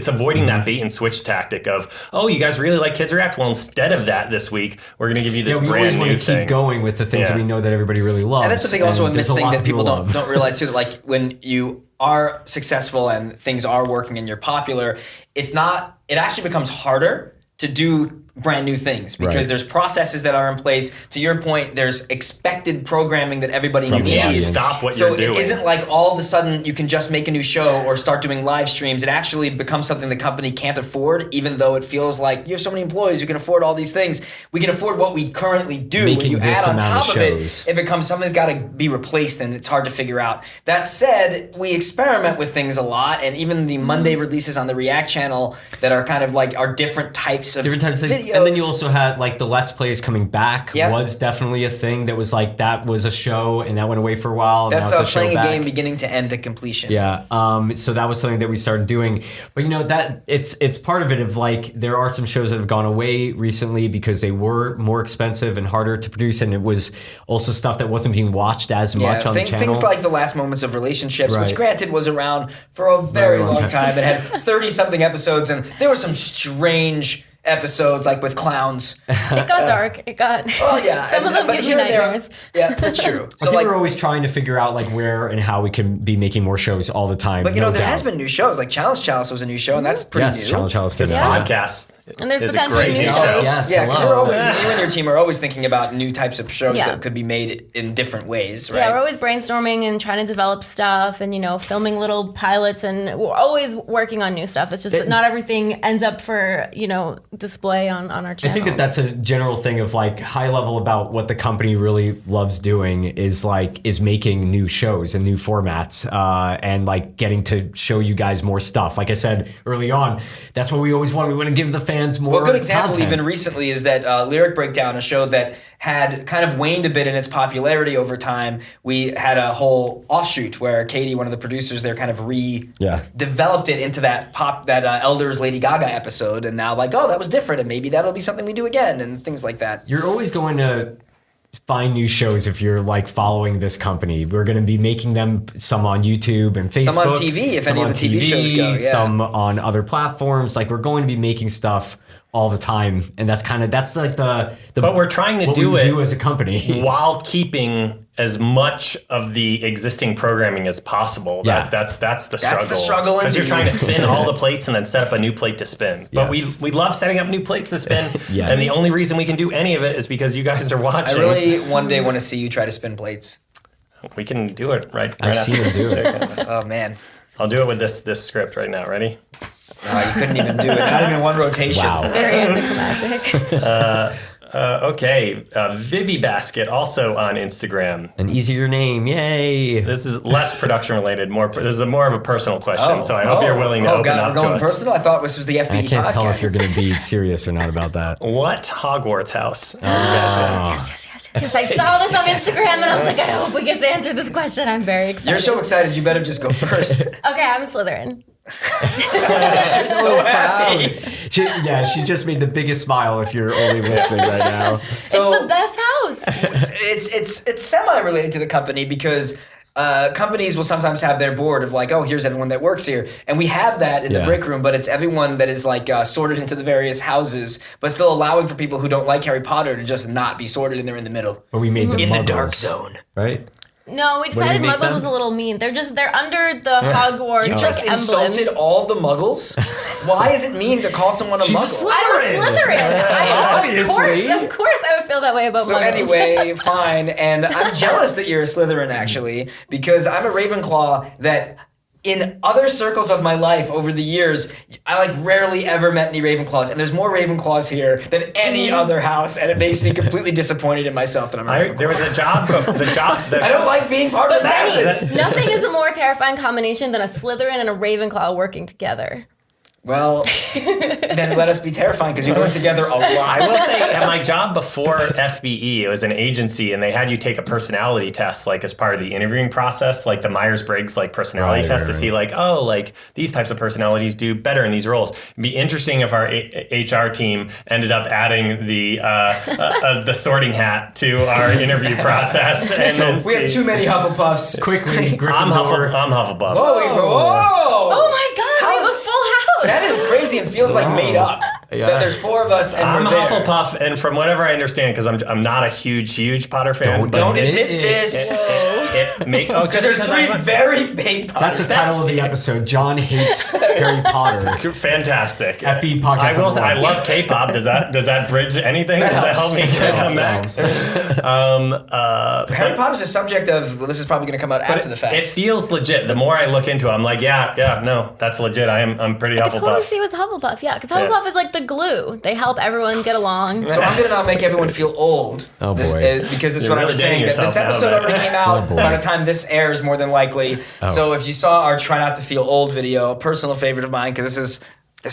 avoiding that bait and switch tactic of, oh, you guys really like Kids React? Well, instead of that this week, we're going to give you this we always brand want new to thing. keep going with the things that Yeah. we know that everybody really loves. And that's the thing, also a And there's missed thing lot that people love. don't realize too. That like when you are successful and things are working and you're popular, it actually becomes harder to do brand new things because Right. there's processes that are in place. To your point, there's expected programming that everybody From You the can't audience. stop what So you're doing. it isn't like all of a sudden you can just make a new show or start doing live streams. It actually becomes something the company can't afford, even though it feels like you have so many employees, you can afford all these things. We can afford what we currently do. Making when you this add on amount of top of it, shows. it becomes something's got to be replaced and it's hard to figure out. That said, we experiment with things a lot, and even the Monday releases on the React channel that are kind of like are different types of videos. And then you also had like the Let's Plays coming back Yep. was definitely a thing that was like, that was a show and that went away for a while. And That's now it's a playing show a back. game beginning to end to completion. Yeah. So that was something that we started doing. But that it's part of it of like, there are some shows that have gone away recently because they were more expensive and harder to produce. And it was also stuff that wasn't being watched as much on the channel. Things like The Last Moments of Relationships, Right. which granted was around for a very long long time. time. It had 30-something episodes, and there were some strange episodes, like with clowns. It got dark. It got. Oh yeah, Some of them but give you here and there- nightmares. Yeah, that's true. I think we're always trying to figure out like where and how we can be making more shows all the time. but no there doubt. has been new shows, like Challenge Chalice was a new show, and that's pretty Yes, new. Challenge Chalice His came out. podcast And there's is a potentially great new new shows. show. Yes, Yeah, because hello. you and your team are always thinking about new types of shows Yeah. that could be made in different ways, right? Yeah, we're always brainstorming and trying to develop stuff and, filming little pilots, and we're always working on new stuff. It's just that not everything ends up for, display on our I channel. think that that's a general thing of like high level about what the company really loves doing is making new shows and new formats and like getting to show you guys more stuff. Like I said early on, that's what we always want. We want to give the fans more Well, a good example content. even recently is that Lyric Breakdown, a show that had kind of waned a bit in its popularity over time, we had a whole offshoot where Katie, one of the producers there, kind of developed it into that Elders Lady Gaga episode, and now like, oh, that was different, and maybe that'll be something we do again, and things like that. You're always going to find new shows if you're like following this company. We're going to be making them some on YouTube and Facebook. Some on TV if any of the TV shows go. Yeah. Some on other platforms. Like we're going to be making stuff all the time, and that's like the but we're trying to what do we it do as a company while keeping as much of the existing programming as possible. Yeah. That's the struggle. That's the struggle because you're indeed. trying to spin all the plates and then set up a new plate to spin. But Yes. we love setting up new plates to spin. Yes. And the only reason we can do any of it is because you guys are watching. I really one day want to see you try to spin plates. We can do it right I've after seen him this. do it. Oh man. I'll do it with this script right now. Ready? You couldn't even do it. Not even one rotation. Wow. Very anticlimactic. Okay. Vivi Basket, also on Instagram. An easier name, yay! This is less production related. This is more of a personal question. So I hope you're willing to open up we're to going us. personal? I thought this was the FBE I can't podcast. tell if you're going to be serious or not about that. What Hogwarts house are you guys in? Yes, I saw this on Instagram and I was like, I hope we get to answer this question. I'm very excited. You're so excited, you better just go first. Okay, I'm Slytherin. So happy. She just made the biggest smile if you're only listening right now. So It's the best house. it's semi-related to the company because companies will sometimes have their board of like, oh, here's everyone that works here. And we have that in the break room, but it's everyone that is like sorted into the various houses, but still allowing for people who don't like Harry Potter to just not be sorted and they're in the middle. But we made them In muggles, the dark zone. right? No, we do we decided make Muggles them? was a little mean. They're under the Hogwarts You just emblem. insulted all the muggles? Why is it mean to call someone a She's a muggle? I'm a Slytherin. Obviously. Of course I would feel that way about So Muggles. anyway, fine. And I'm jealous that you're a Slytherin, actually, because I'm a Ravenclaw that in other circles of my life over the years, I like rarely ever met any Ravenclaws. And there's more Ravenclaws here than any other house. And it makes me completely disappointed in myself that I'm a Ravenclaw. There was a job. I don't like being part of the masses. Nothing is a more terrifying combination than a Slytherin and a Ravenclaw working together. Well, then let us be terrifying because you work together a lot. I will say, at my job before FBE, it was an agency, and they had you take a personality test, like as part of the interviewing process, like the Myers-Briggs like personality test to see, like, oh, like these types of personalities do better in these roles. It'd be interesting if our HR team ended up adding the sorting hat to our interview process. And then We have too many Hufflepuffs. Quickly, I'm Gryffindor. Hufflepuff. Whoa! Oh my god, we have a full house! That is crazy and feels like made up. Yeah. That there's four of us and I'm we're there. Hufflepuff, and from whatever I understand, because I'm not a huge Potter fan. Don't admit this. Because there's three very big Potter That's the title of the episode. John hates Harry Potter. Fantastic. FBE Podcast. I will say, I love K-pop. Does that bridge anything? Does that help me come back? Harry Potter's a subject of, well, this is probably going to come out after the fact. It feels legit. The more I look into it, I'm like, no, that's legit. I'm pretty I totally Hufflepuff. see it was Hufflepuff, yeah. Because Hufflepuff is like the glue. They help everyone get along. So I'm going to not make everyone feel old. Oh, boy. Because this is You're what I was really saying. dating That this yourself episode now, already came out by the time this airs, more than likely. So if you saw our Try Not to Feel Old video, a personal favorite of mine, because this is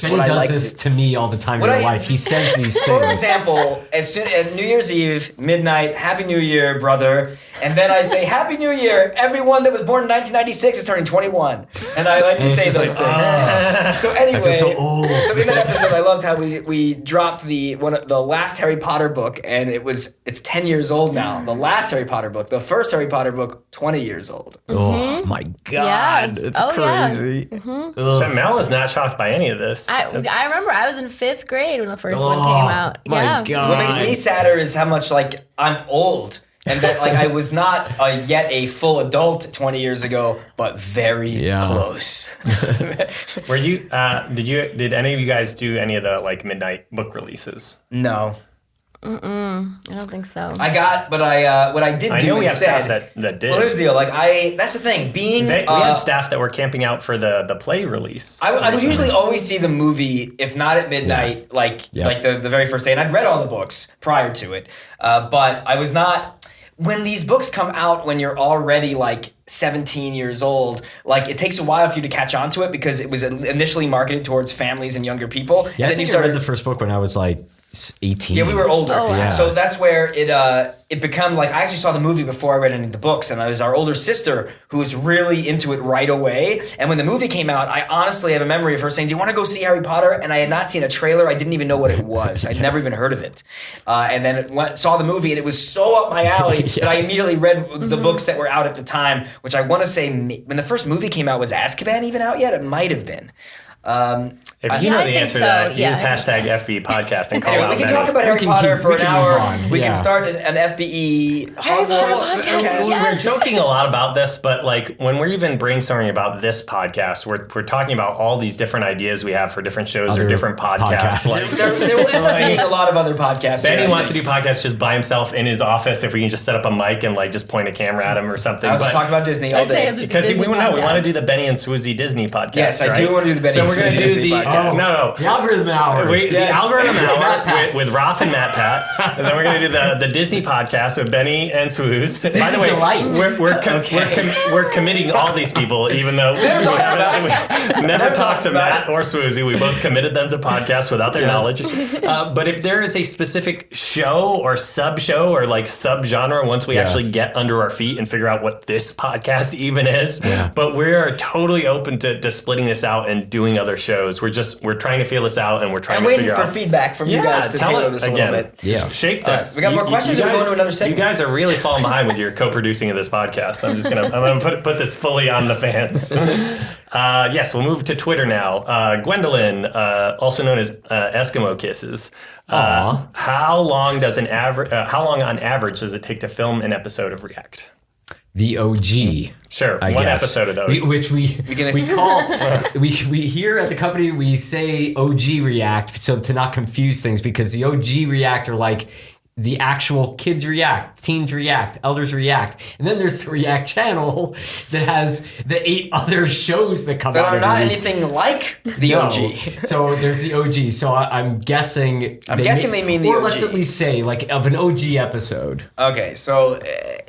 Benny what I does like this to me all the time in What real I- life. He says these For things. example, as soon at New Year's Eve, midnight, Happy New Year, brother. And then I say, Happy New Year, everyone that was born in 1996 is turning 21. And I like to And it's say just those like, things. So anyway, so old. so in that episode, I loved how we dropped the last Harry Potter book, and it's 10 years old now. The last Harry Potter book, the first Harry Potter book, 20 years old. Oh my God. Yeah. It's Oh, yeah. crazy. So Mel is not shocked by any of this. I remember I was in 5th grade when the first one came out. My Yeah. God. What makes me sadder is how much like I'm old. And that like I was not yet a full adult 20 years ago, but very close. Were you? Did any of you guys do any of the like midnight book releases? No. I don't think so. I got, but what I did I do know we have instead. staff that did. Well, here's the deal. Like that's the thing. Being we had staff that were camping out for the play release. I would usually always see the movie, if not at midnight, like the very first day. And I'd read all the books prior to it, but I was not. When these books come out when you're already like 17 years old, like it takes a while for you to catch on to it because it was initially marketed towards families and younger people. Yeah, and I think I read the first book when I was like 18. Yeah, we were older. Oh, wow. Yeah. So that's where it became like, I actually saw the movie before I read any of the books, and it was our older sister who was really into it right away. And when the movie came out, I honestly have a memory of her saying, "Do you want to go see Harry Potter?" And I had not seen a trailer. I didn't even know what it was. I'd never even heard of it. And then saw the movie, and it was so up my alley that I immediately read the books that were out at the time, which I want to say, when the first movie came out, was Azkaban even out yet? It might have been. If you know the answer to that, use hashtag FBE Podcast and call Anyway, out we can Benny. talk about Harry Potter for an hour. We can Yeah. start an FBE Hogwarts Potter podcast. podcast. Yeah. We're joking a lot about this, but like when we're even brainstorming about this podcast, we're talking about all these different ideas we have for different shows or Other different podcasts. podcasts. Like, There will end up being a lot of other podcasts. Benny here, I wants to think. do podcasts just by himself in his office. If we can just set up a mic and like just point a camera at him or something. I'll just talk about Disney all day. Because we want to do the Benny and Swoozy Disney podcast. Yes, I do right? want to do the Benny So and we're going to Swoozy do Disney the podcast. no. The algorithm hour. Wait, Yes. the algorithm Matt hour Pat. with Roth and Matt Pat, and then we're going to do the Disney podcast with Benny and Swooze. By the way, delight. we're committing all these people, even though we never talked to Matt or Swoozy. We both committed them to podcasts without their knowledge. But if there is a specific show or sub-show or like sub-genre, once we actually get under our feet and figure out what this podcast even is, but we're totally open to splitting this out and doing other shows. We're trying to feel this out, and we're trying I'm to waiting figure for out feedback from you guys to tell tailor it this a again. little bit. Yeah. Shape this. we got more questions, or we're going to another segment? You guys are really falling behind with your co-producing of this podcast. I'm gonna put this fully on the fans. Yes, we'll move to Twitter now. Gwendolyn, also known as Eskimo Kisses. How long on average does it take to film an episode of React? The OG. Sure, I one guess. episode of those. Which we call we here at the company we say OG React, so to not confuse things, because the OG React are like the actual kids react, teens react, elders react, and then there's the React channel that has the 8 other shows that come That out. are not every week. anything like the No. OG. So there's the OG. So I'm guessing. They mean the or OG. let's at least say like of an OG episode Okay, so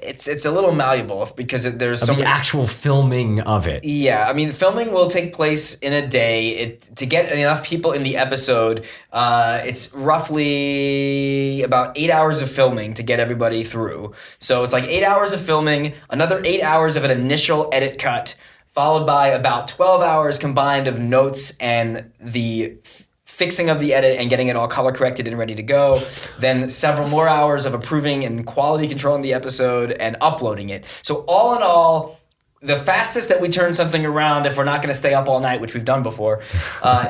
it's a little malleable because there's so of the many. actual filming of it. Yeah, I mean, filming will take place in a day. To get enough people in the episode, it's roughly about 8 hours of filming to get everybody through. So it's like 8 hours of filming, another 8 hours of an initial edit cut, followed by about 12 hours combined of notes and the fixing of the edit and getting it all color corrected and ready to go. Then several more hours of approving and quality controlling the episode and uploading it. So all in all, the fastest that we turn something around, if we're not going to stay up all night, which we've done before,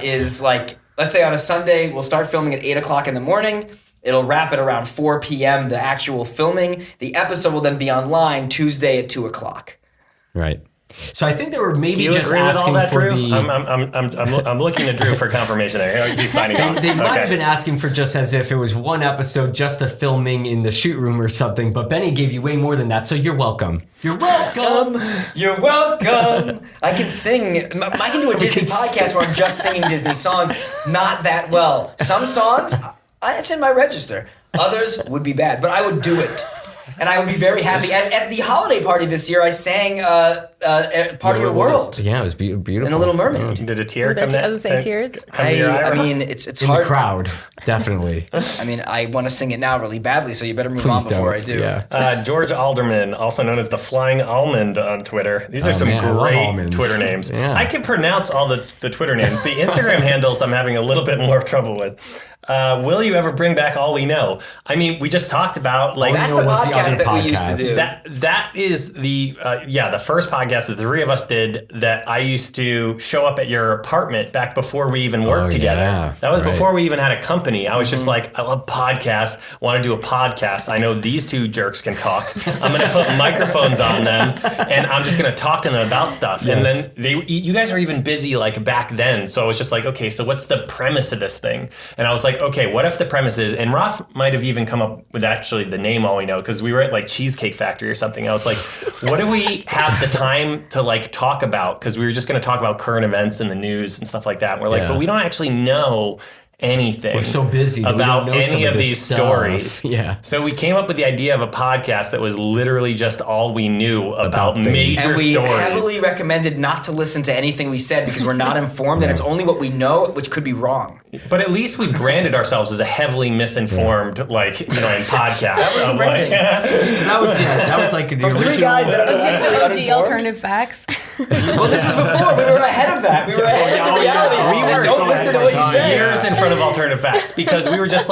is like, let's say on a Sunday, we'll start filming at 8 o'clock in the morning. It'll wrap at around 4 p.m., the actual filming. The episode will then be online Tuesday at 2 o'clock. Right. So I think they were maybe Do you just agree with all asking that, for Drew? the. I'm looking to Drew for confirmation there. He's signing off. They might have Okay. been asking for just as if it was one episode, just a filming in the shoot room or something. But Benny gave you way more than that, so you're welcome. You're welcome. You're welcome. I can sing. I can do a Disney podcast where I'm just singing Disney songs. Not that well. Some songs, it's in my register. Others would be bad, but I would do it. And I would be very happy. At the holiday party this year, I sang Part of Your World Yeah, it was beautiful. in The Little Mermaid. Did a tear Was come that, down? I was gonna say tears. I mean, it's in hard. the crowd, definitely. I mean, I want to sing it now really badly, so you better move Please on before don't. I do. Yeah. George Alderman, also known as the Flying Almond on Twitter. These are some man, I love great almonds. Twitter names. Yeah. I can pronounce all the Twitter names. The Instagram handles I'm having a little bit more trouble with. Will you ever bring back All We Know? I mean, we just talked about like That's Know the what's the podcast other that we used to podcast? do. that is the first podcast that the three of us did that I used to show up at your apartment back before we even worked together. yeah, That was right. before we even had a company. I was just like, I love podcasts, want to do a podcast. I know these two jerks can talk. I'm going to put microphones on them and I'm just going to talk to them about stuff. Yes. And then you guys were even busy like back then. So I was just like, okay, so what's the premise of this thing? And I was like, okay, what if the premise is, and Roth might have even come up with actually the name All We Know, because we were at like Cheesecake Factory or something. I was like, what do we have the time to like talk about? Because we were just going to talk about current events in the news and stuff like that. And we're like, Yeah. but we don't actually know anything. We're so busy that we about don't know some any of of this these stuff. stories. Yeah. So we came up with the idea of a podcast that was literally just all we knew about things. major And we stories. heavily recommended not to listen to anything we said because we're not informed and it's only what we know, which could be wrong. But at least we branded ourselves as a heavily misinformed, in podcasts. That was the branding. So that was like the From original. three guys that Was are it the OG uninformed. alternative facts? Well, this was before. We were ahead of that. We were ahead of the reality. We were Don't listen to what you say. years in front of alternative facts because we were just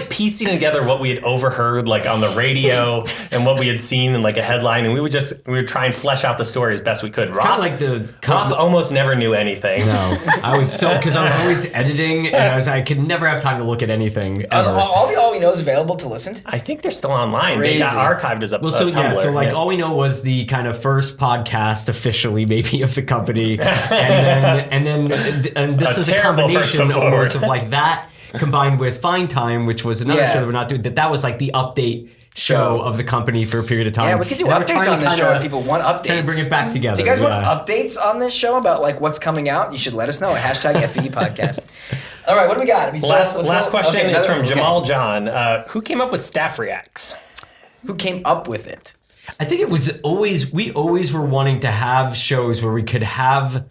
piecing together what we had overheard on the radio and what we had seen in a headline, and we would try and flesh out the story as best we could. It's kind of like Roth almost never knew anything. No, I was because I was always editing, and I could never have time to look at anything ever. All we know is available to listen to. I think they're still online. Crazy. They got archived as a Tumblr. All we know was the kind of first podcast officially maybe of the company, and this is a terrible first combination foot almost of forward. that combined with Fine Time, which was another Yeah. show that we're not doing. That was like the update show of the company for a period of time. Yeah, we could do And we're updates trying on to this show kinda- if people want updates. Kind of bring it back together. Do you guys want yeah. updates on this show about what's coming out? You should let us know at #FBE Podcast. All right, what do we got? Last question is from okay. Jamal John. Who came up with Staff Reacts? Who came up with it? I think it was we always were wanting to have shows where we could have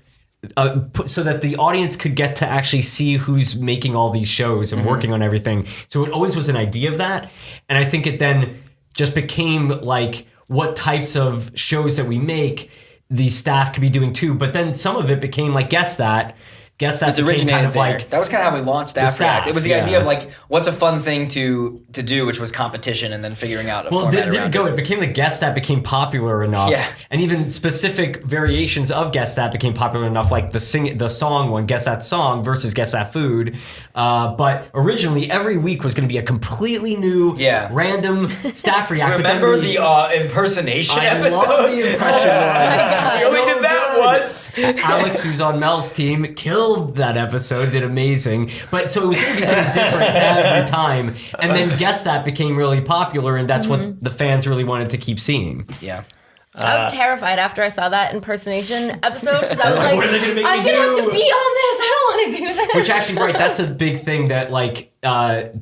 so that the audience could get to actually see who's making all these shows and working on everything. So it always was an idea of that. And I think it then just became what types of shows that we make the staff could be doing too. But then some of it became Guess That. Guess That It's became originated kind of there. That was kind of how we launched Staff staff, React. It was the yeah. idea of what's a fun thing to do, which was competition, and then figuring out a format there you around go. it. It became the Guess That became popular enough, Yeah. and even specific variations of Guess That became popular enough, like the song one, Guess That Song versus Guess That Food. But originally, every week was going to be a completely new, random staff react. Remember the impersonation episode? I love the impression one. We only did that once. Alex, who's on Mel's team, killed that episode. Did amazing. But so it was going to be something different every time. And then Guess That became really popular, and that's what the fans really wanted to keep seeing. Yeah. I was terrified after I saw that impersonation episode because I was What are they gonna make I'm me going to have do? to be on this. I don't want to do this. Which actually, right, that's a big thing that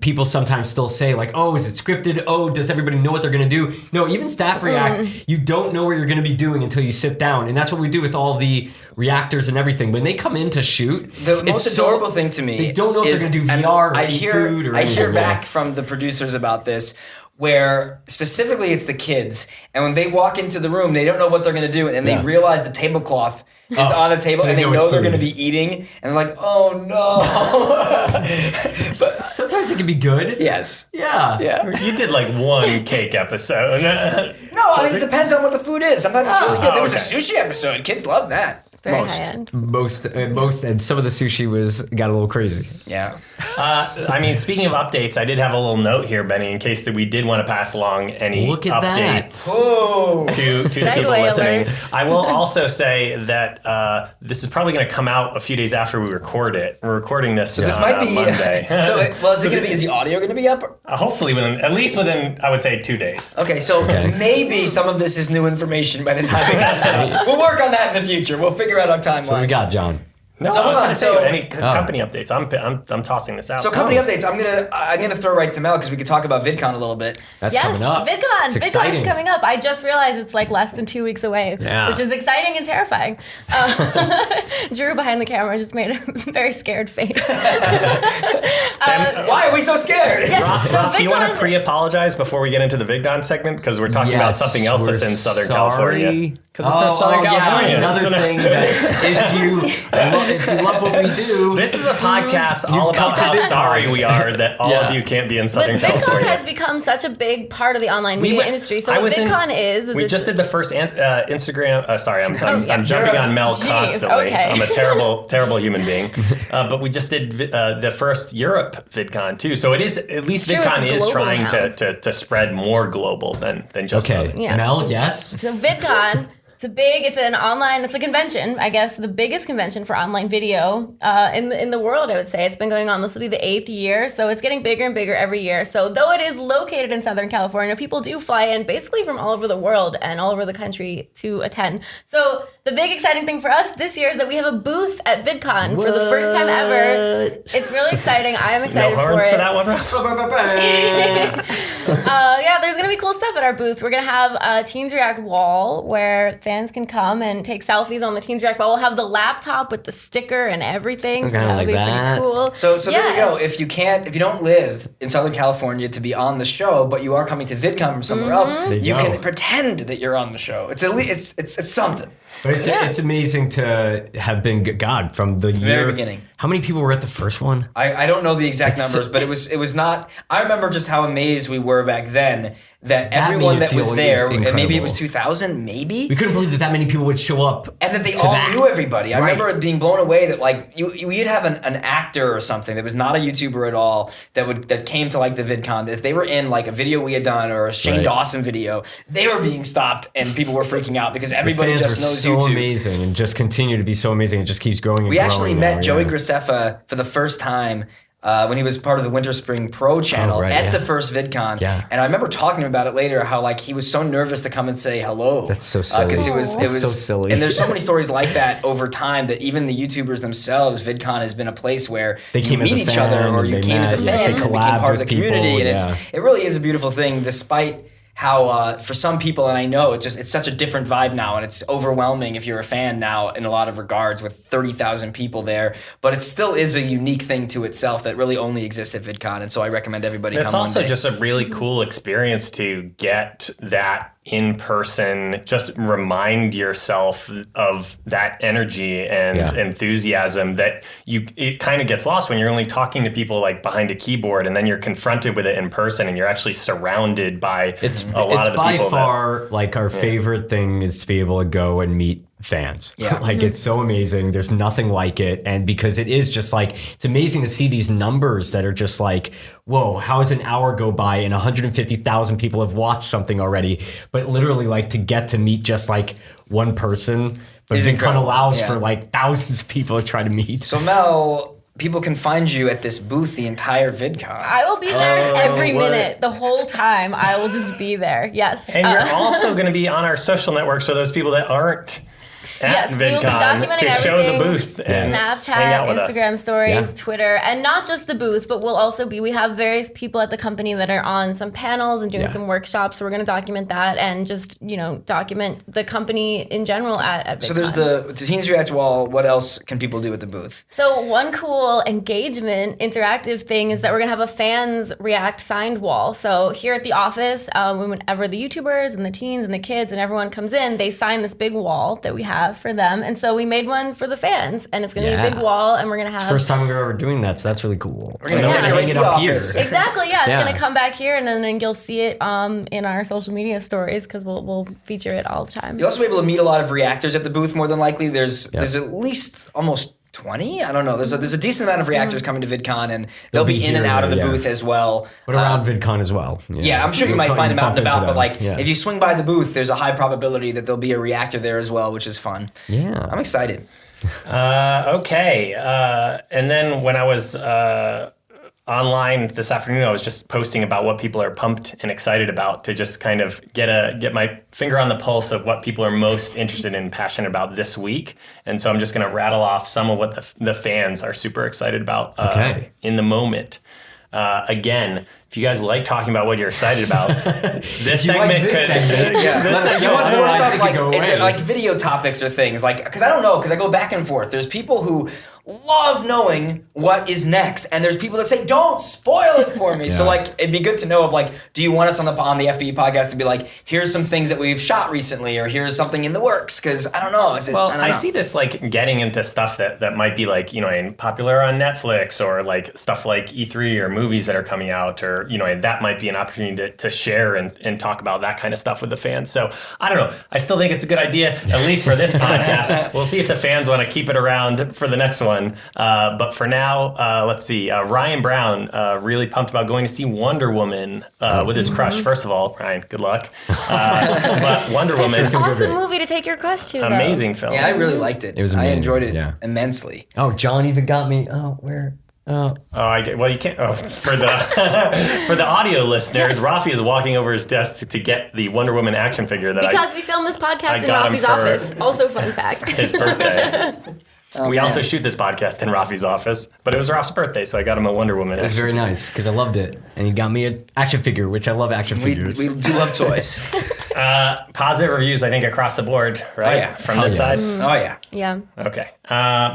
people sometimes still say, oh, is it scripted? Oh, does everybody know what they're going to do? No, even Staff React, you don't know what you're going to be doing until you sit down. And that's what we do with all the reactors and everything. When they come in to shoot, The most adorable thing to me they don't know if is, they're going to do and VR or I eat hear, food or I anything. hear back from the producers about this, where specifically it's the kids, and when they walk into the room, they don't know what they're going to do, and they realize the tablecloth is on the table, so and they they know it's know they're food. going to be eating, and they're like, oh no. But Sometimes it can be good. yes. Yeah. Yeah. You did one cake episode. No, I mean, it depends on what the food is. Sometimes it's really good. There was a okay. sushi episode. Kids love that. Very Most. high end. Most, and some of the sushi got a little crazy. Yeah. Speaking of updates, I did have a little note here, Benny, in case that we did want to pass along any Look at that. updates Oh. to the people Segue listening. alert. I will also say that this is probably going to come out a few days after we record it. We're recording this, This might be Monday. Is the audio going to be up? Hopefully at least within, I would say, 2 days. Okay, so maybe some of this is new information by the time it comes out. We'll work on that in the future. We'll figure out our timeline. What we got, John? No, So I was hold going on, to say so- any company updates. I'm tossing this out. So company updates. I'm gonna throw right to Mel because we could talk about VidCon a little bit. That's Yes, coming up. VidCon. It's VidCon exciting. is coming up. I just realized it's less than 2 weeks away, which is exciting and terrifying. Drew behind the camera just made a very scared face. Why are we so scared? Yes, so Rob, do you want to VidCon- pre-apologize before we get into the VidCon segment? Because we're talking about something else that's in Southern California. Because it says Southern California. Yeah, another So- thing that if you love what we do, This is a podcast all come about to how VidCon. sorry we are that all of you can't be in But Southern VidCon California. has become such a big part of the online media industry. So I what was in- VidCon is We it's- just did the first Instagram. Sorry, I'm jumping on Mel Jeez, constantly. okay. I'm a terrible human being. But we just did the first Europe VidCon too. So it is at least True, VidCon it's is global trying now. to spread more global than just okay, Southern. Yeah. Mel, yes. So VidCon It's an online, it's a convention, I guess, the biggest convention for online video in the world, I would say. It's been going on, this will be the 8th year, so it's getting bigger and bigger every year. So though it is located in Southern California, people do fly in basically from all over the world and all over the country to attend. So the big exciting thing for us this year is that we have a booth at VidCon for the first time ever. It's really exciting. I am excited no for horns it. for that one, Ralph? Yeah, there's going to be cool stuff at our booth. We're going to have a Teens React wall where fans can come and take selfies on the Teens React wall. We'll have the laptop with the sticker and everything. So that'll be pretty cool. So there you go. If you don't live in Southern California to be on the show, but you are coming to VidCon from somewhere else, you can pretend that you're on the show. It's something. But it's amazing to have been from the very beginning. How many people were at the first one? I don't know the exact numbers, but it was not. I remember just how amazed we were back then that everyone that was there, and maybe it was 2,000, maybe. We couldn't believe that many people would show up, and that they all knew everybody. I remember being blown away that like you'd have an actor or something that was not a YouTuber at all that came to like the VidCon. That if they were in like a video we had done or a Shane Dawson video, they were being stopped and people were freaking out because everybody just knows so YouTube. Amazing and just continue to be so amazing. It just keeps growing and we growing. Actually met Joey Graceffa for the first time when he was part of the Winter Spring Pro channel at the first VidCon. Yeah. And I remember talking to him about it later, how like he was so nervous to come and say hello. That's so silly. Because it was so silly. And there's so many stories like that over time that even the YouTubers themselves, VidCon has been a place where you meet each other or you came as a fan and became part of the community. And it really is a beautiful thing, despite how for some people, and I know it's such a different vibe now, and it's overwhelming if you're a fan now in a lot of regards with 30,000 people there, but it still is a unique thing to itself that really only exists at VidCon, and so I recommend everybody come one day. It's also just a really cool experience to get that in person, just remind yourself of that energy and enthusiasm that it kind of gets lost when you're only talking to people like behind a keyboard, and then you're confronted with it in person and you're actually surrounded by a lot of the people. It's by far like our favorite thing is to be able to go and meet fans. Yeah. Like it's so amazing. There's nothing like it. And because it is just like, it's amazing to see these numbers that are just like, whoa, how does an hour go by and 150,000 people have watched something already? But literally like to get to meet just like one person, but VidCon allows for like thousands of people to try to meet. So Mel, people can find you at this booth the entire VidCon. I will be there every minute, the whole time. I will just be there. Yes. And you're also going to be on our social networks for those people that aren't at we will be VidCon documenting to show the booth and Snapchat, hang out with Instagram us. stories, Twitter, and not just the booth, but we have various people at the company that are on some panels and doing some workshops. So we're going to document that and just, document the company in general at VidCon. So there's the Teens React wall. What else can people do at the booth? So one cool engagement interactive thing is that we're going to have a fans react signed wall. So here at the office, whenever the YouTubers and the teens and the kids and everyone comes in, they sign this big wall that we have for them, and so we made one for the fans, and it's going to be a big wall, and we're going to have. It's the first time we're ever doing that, so that's really cool. We're going to hang it up here. Exactly, yeah. It's going to come back here, and then you'll see it in our social media stories because we'll feature it all the time. You'll also be able to meet a lot of reactors at the booth. More than likely, there's at least almost 20. I don't know. There's a decent amount of reactors coming to VidCon, and they'll be in and out of the booth as well. But around VidCon as well. Yeah, I'm sure you might find them out and about, but if you swing by the booth, there's a high probability that there'll be a reactor there as well, which is fun. Yeah. I'm excited. Okay. And then when I was online this afternoon, I was just posting about what people are pumped and excited about to just kind of get my finger on the pulse of what people are most interested in and passionate about this week. And so I'm just going to rattle off some of what the fans are super excited about in the moment. Again, if you guys like talking about what you're excited about, this segment like this segment. You want more stuff like video topics or things like, because I don't know, because I go back and forth. There's people who love knowing what is next, and there's people that say don't spoil it for me. So like it'd be good to know of do you want us on the FBE podcast to be like, here's some things that we've shot recently, or here's something in the works, because I don't know. I see this getting into stuff that might be popular on Netflix, or stuff like E3 or movies that are coming out, or and that might be an opportunity to share and talk about that kind of stuff with the fans. So I don't know. I still think it's a good idea, at least for this podcast. We'll see if the fans want to keep it around for the next one. fun. But for now, let's see. Ryan Brown, really pumped about going to see Wonder Woman with his crush. First of all, Ryan, good luck. But Wonder Woman. It's an awesome movie to take your crush to. Amazing film. Yeah, I really liked it. It was I amazing, enjoyed it yeah. immensely. Oh, John even got me. Oh, where? Oh, I get. Well, you can't. Oh, it's for the for the audio listeners, Rafi is walking over his desk to get the Wonder Woman action figure that Because we filmed this podcast in got him Rafi's for office. Also, fun fact. his birthday. We also shoot this podcast in Rafi's office, but it was Raf's birthday, so I got him a Wonder Woman. it was very nice because I loved it, and he got me an action figure, which I love action figures. We do love toys. Positive reviews, I think, across the board, right? Oh, yeah. From this yes. side. Oh, yeah. Yeah. Okay.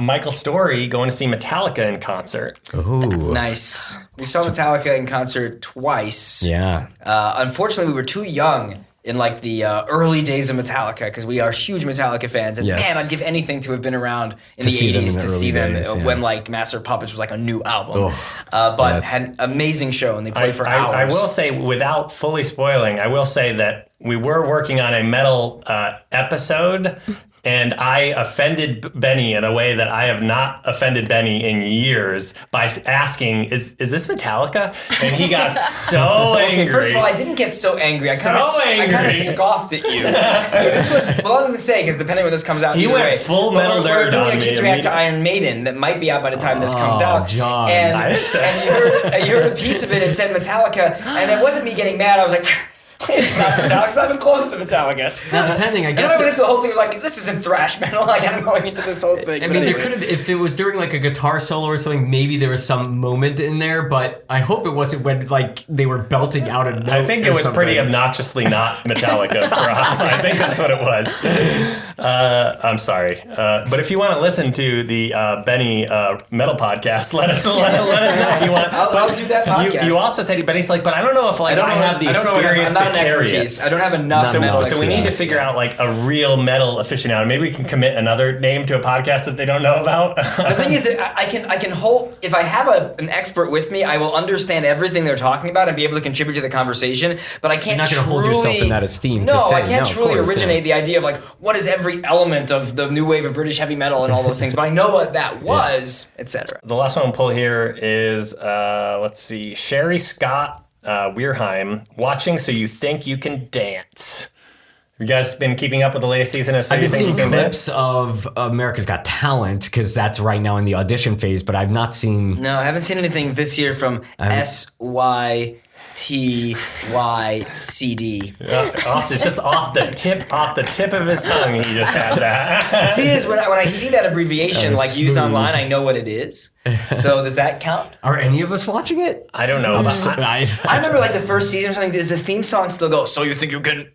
Michael Story going to see Metallica in concert. Ooh, Nice. We saw Metallica in concert twice. yeah. Unfortunately, we were too young in like the early days of Metallica because we are huge Metallica fans. And Yes. man, I'd give anything to have been around in To the see them 80s in the to see early them days, yeah. when like Master of Puppets was like a new album. Oh, But yes. had an amazing show and they played for hours. I will say, without fully spoiling, I will say that we were working on a metal episode, and I offended Benny in a way that I have not offended Benny in years by asking, "Is this Metallica?" And he got so angry. Okay, first of all, I didn't get so angry. I kind of angry. scoffed at you. 'Cause this was, well, I would say, because depending when this comes out, He either went way, full but metal we're nerd doing on a me kids react to immediately. Iron Maiden that might be out by the time this comes out. John. And, I didn't say- and you heard a piece of it and said Metallica, and it wasn't me getting mad. I was like, it's not Metallica, 'cause I've been close to Metallica. Now, depending, I And then guess. I went into the whole thing of like, this isn't thrash metal. Like, I'm going into this whole thing. I But mean, there anyway. could have, if it was during like a guitar solo or something, maybe there was some moment in there, but I hope it wasn't when like they were belting out a note. I think or it was something. pretty obnoxiously not Metallica, Rob. I think that's what it was. I'm sorry. But if you want to listen to the Benny Metal Podcast, let us know if you want. I'll do that podcast. You also said, Benny's like, but I don't know if like I have the I don't know experience enough. I'm to not an carry expertise. it. I don't have enough metal So we need to expertise. figure out like a real metal aficionado. Maybe we can commit another name to a podcast that they don't know about. The thing is, I can hold. If I have an expert with me, I will understand everything they're talking about and be able to contribute to the conversation. But I can't. You're not gonna truly, hold yourself in that esteem No, to say, I can't no, of truly course, originate yeah. the idea of like what is every element of the new wave of British heavy metal and all those things. But I know what that was, etc. The last one I'll pull here is, let's see, Sherry Scott Weirheim, watching So You Think You Can Dance. Have you guys been keeping up with the latest season of So I've You been Think You seeing Can Dance? clips of America's Got Talent because that's right now in the audition phase, but I've not seen. No, I haven't seen anything this year from SYTYCD. Just off the tip of his tongue, he just had that. See, is when I see that abbreviation like used smooth. online, I know what it is. So does that count? Are any of us watching it? I don't know. But I remember like the first season or something. Does the theme song still go? So you think you can?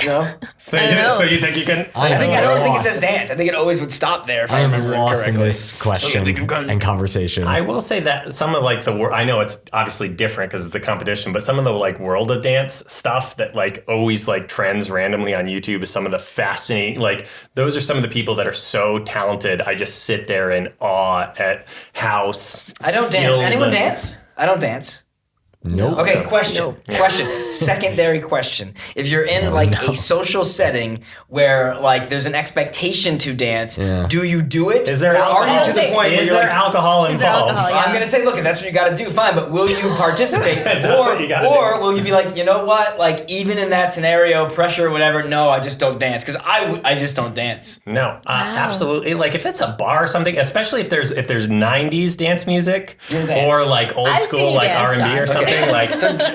No. so I know. you think you can? I don't think it lost. says dance. I think it always would stop there if I, I am remember lost in correctly. this question think you can? and conversation. I will say that some of like I know it's obviously different because it's the competition, but some of the like World of Dance stuff that like always like trends randomly on YouTube is some of the fascinating, like those are some of the people that are so talented. I just sit there in awe at how I don't dance. skilled Anyone and- dance? I don't dance. Nope. Okay, question. Secondary question. If you're in a social setting where like there's an expectation to dance, do you do it? Is there or are you alcohol? to the point where Is you're there like, alcohol there involved? alcohol? Yeah. I'm gonna say, look, if that's what you gotta do, fine, but will you participate? what you gotta or will you be like, you know what? Like even in that scenario, pressure or whatever, no, I just don't dance. Because I just don't dance. No, absolutely. Like if it's a bar or something, especially if there's 90s dance music You'll dance. or like old I've school seen you like dance, R&B or John. something, like absolutely.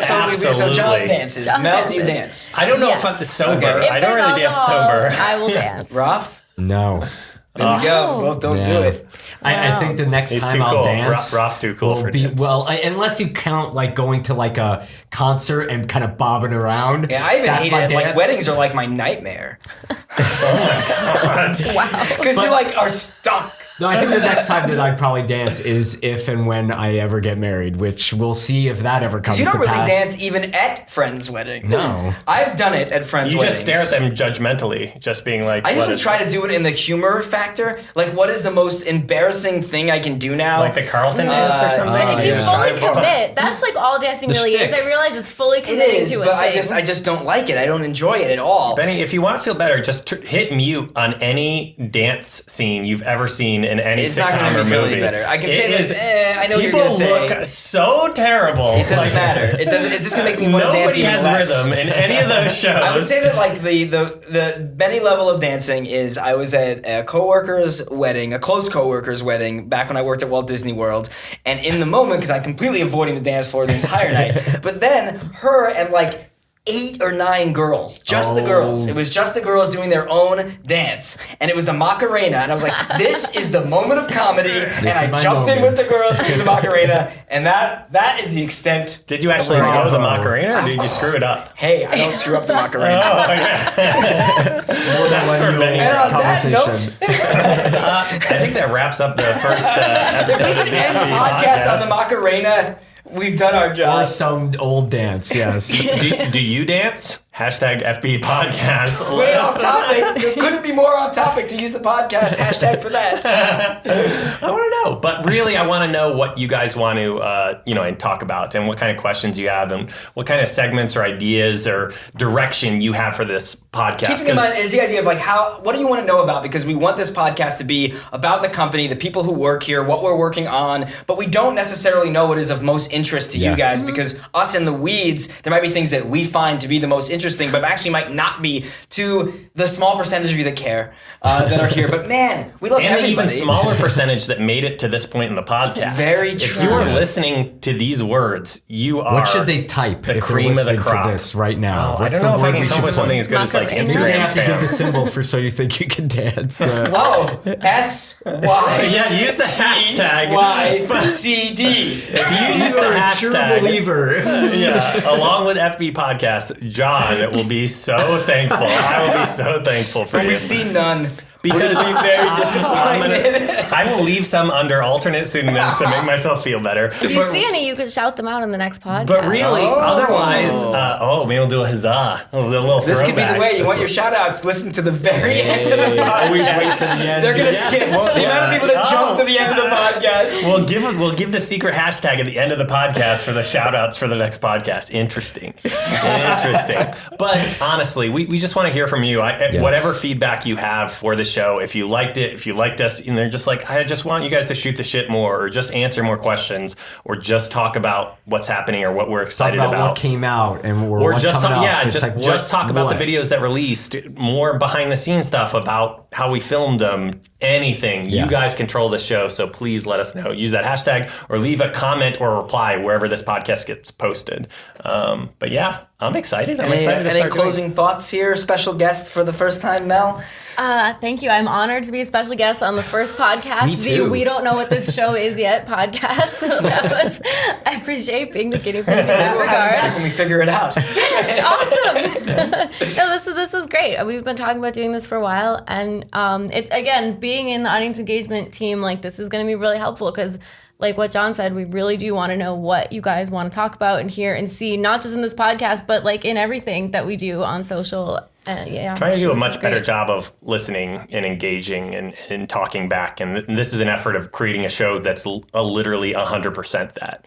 So John dances. John Mel, do you dances. dance? I don't know Yes. if I'm sober. Okay. If I don't there's really dance alcohol, sober. I will dance. Ralph? No. There we go. Both don't do Yeah. it. I think the next He's time too I'll cool. dance, Roth's too cool will for be dance. unless you count like going to like a concert and kind of bobbing around. Yeah, I even That's hate my it. Like dance. weddings are like my nightmare. Wow. Because you like are stuck. No, I think the next time that I'd probably dance is if and when I ever get married, which we'll see if that ever comes You don't to really pass. dance even at friends' weddings. No. I've done it at friends' You weddings. just stare at them judgmentally, just being like, I what usually is- try to do it in the humor factor. Like, what is the most embarrassing thing I can do now? like the Carlton dance or something. But if you yeah. fully commit, that's like all dancing The really shtick. is. I realize it's fully it committing is, to a but thing. I just don't like it. I don't enjoy it at all. Benny, if you want to feel better, just hit mute on any dance scene you've ever seen scene in any It's not sitcom going to or be feeling movie. better. I can It say is- this. I know what you're People going to say. look so terrible. It doesn't matter. It doesn't. It's just gonna make me want to dance Nobody even has less. rhythm in any of those shows. I would say that like the Benny level of dancing is I was at a coworker's wedding, a close coworker's wedding, back when I worked at Walt Disney World, and in the moment, because I'm completely avoiding the dance floor the entire night, but then her and like 8 or 9 girls, just the girls. It was just the girls doing their own dance, and it was the Macarena, and I was like, "This is the moment of comedy," and I jumped in with the girls to do the Macarena, and that is the extent. Did you actually of know the bravo. Macarena, or did you screw it up? Hey, I don't screw up the Macarena. Oh, yeah. That's for Benny. And on that Conversation. I think that wraps up the first episode of the End the FBE podcast on the Macarena. We've done our Or job. some old dance, yes. Do you dance? Hashtag FBE Podcast. Way off topic. It couldn't be more off topic to use the podcast hashtag for that. I want to know, but really, I want to know what you guys want to, and talk about, and what kind of questions you have, and what kind of segments or ideas or direction you have for this podcast. Keeping in mind is the idea of like what do you want to know about? Because we want this podcast to be about the company, the people who work here, what we're working on, but we don't necessarily know what is of most interest to you guys because us in the weeds, there might be things that we find to be the most interesting, but actually might not be to the small percentage of you that care, that are here. But man, we love and everybody. the even smaller percentage that made it to this point in the podcast. Very If true. you are listening to these words, you are What should they type the if cream they're of the listening crop. to this right now? I What's don't know the if I word can we come should up with something put? as good as like Macarena. You're Instagram. gonna have to give the fam. symbol for so you think you can dance. Oh, S-Y. Yeah, use the hashtag. Y-C-D. If you use the You're a true hashtag, believer. yeah, along with FB Podcast, John will be so thankful. I will be so thankful for But you. we see none. Because We're very disappointed. I will leave some under alternate pseudonyms to make myself feel better. If you see any, you could shout them out in the next podcast. But really, otherwise, maybe we'll do a huzzah, a little This could be the throwback. way. You want your shout outs, listen to the very end of the podcast. Always wait for the end. They're going to Yes. skip. The amount of people that jump to the end of the podcast. We'll give the secret hashtag at the end of the podcast for the shout outs for the next podcast. Interesting. But honestly, we just want to hear from you. Whatever feedback you have for the show, if you liked it, if you liked us, and they're just like, I just want you guys to shoot the shit more, or just answer more questions, or just talk about what's happening or what we're excited about about. what came out and Or what's just coming talk, up. It's like, just talk about what? the videos that released, more behind the scenes stuff about how we filmed them, anything. Yeah. You guys control the show, so please let us know. Use that hashtag or leave a comment or reply wherever this podcast gets posted. But yeah, I'm excited. I'm excited to Any start doing closing thoughts here? Special guest for the first time, Mel? Thank you. I'm honored to be a special guest on the first podcast. Me too. We don't know what this show is yet podcast. So I appreciate being the guinea pig in that We'll have you back regard. when we figure it out. Awesome. No, this was great. We've been talking about doing this for a while, and it's again being in the audience engagement team. Like this is going to be really helpful because, like what John said, we really do want to know what you guys want to talk about and hear and see, not just in this podcast, but like in everything that we do on social. Trying to do a This much is better great. job of listening and engaging and talking back. And this is an effort of creating a show that's literally 100% that.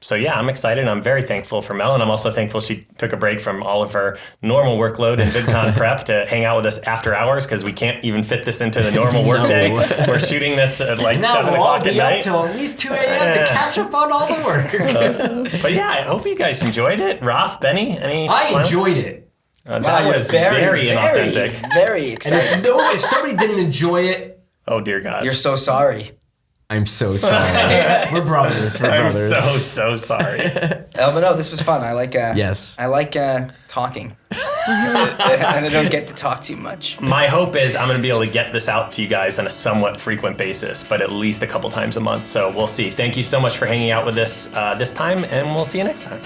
So yeah, I'm excited. I'm very thankful for Mel. And I'm also thankful she took a break from all of her normal workload and VidCon prep to hang out with us after hours because we can't even fit this into the normal workday. We're shooting this at like 7 o'clock at night. Till at least 2 a.m. to catch up on all the work. But yeah, I hope you guys enjoyed it. Ralph, Benny, any I final- enjoyed it. That was very inauthentic. Very And exciting. if somebody didn't enjoy it, Oh dear God. You're so sorry. I'm so sorry. We're brothers. We're I'm brothers. so sorry. But no, this was fun. I like Yes. I like talking. And I don't get to talk too much. My hope is I'm going to be able to get this out to you guys on a somewhat frequent basis, but at least a couple times a month. So we'll see. Thank you so much for hanging out with us this time, and we'll see you next time.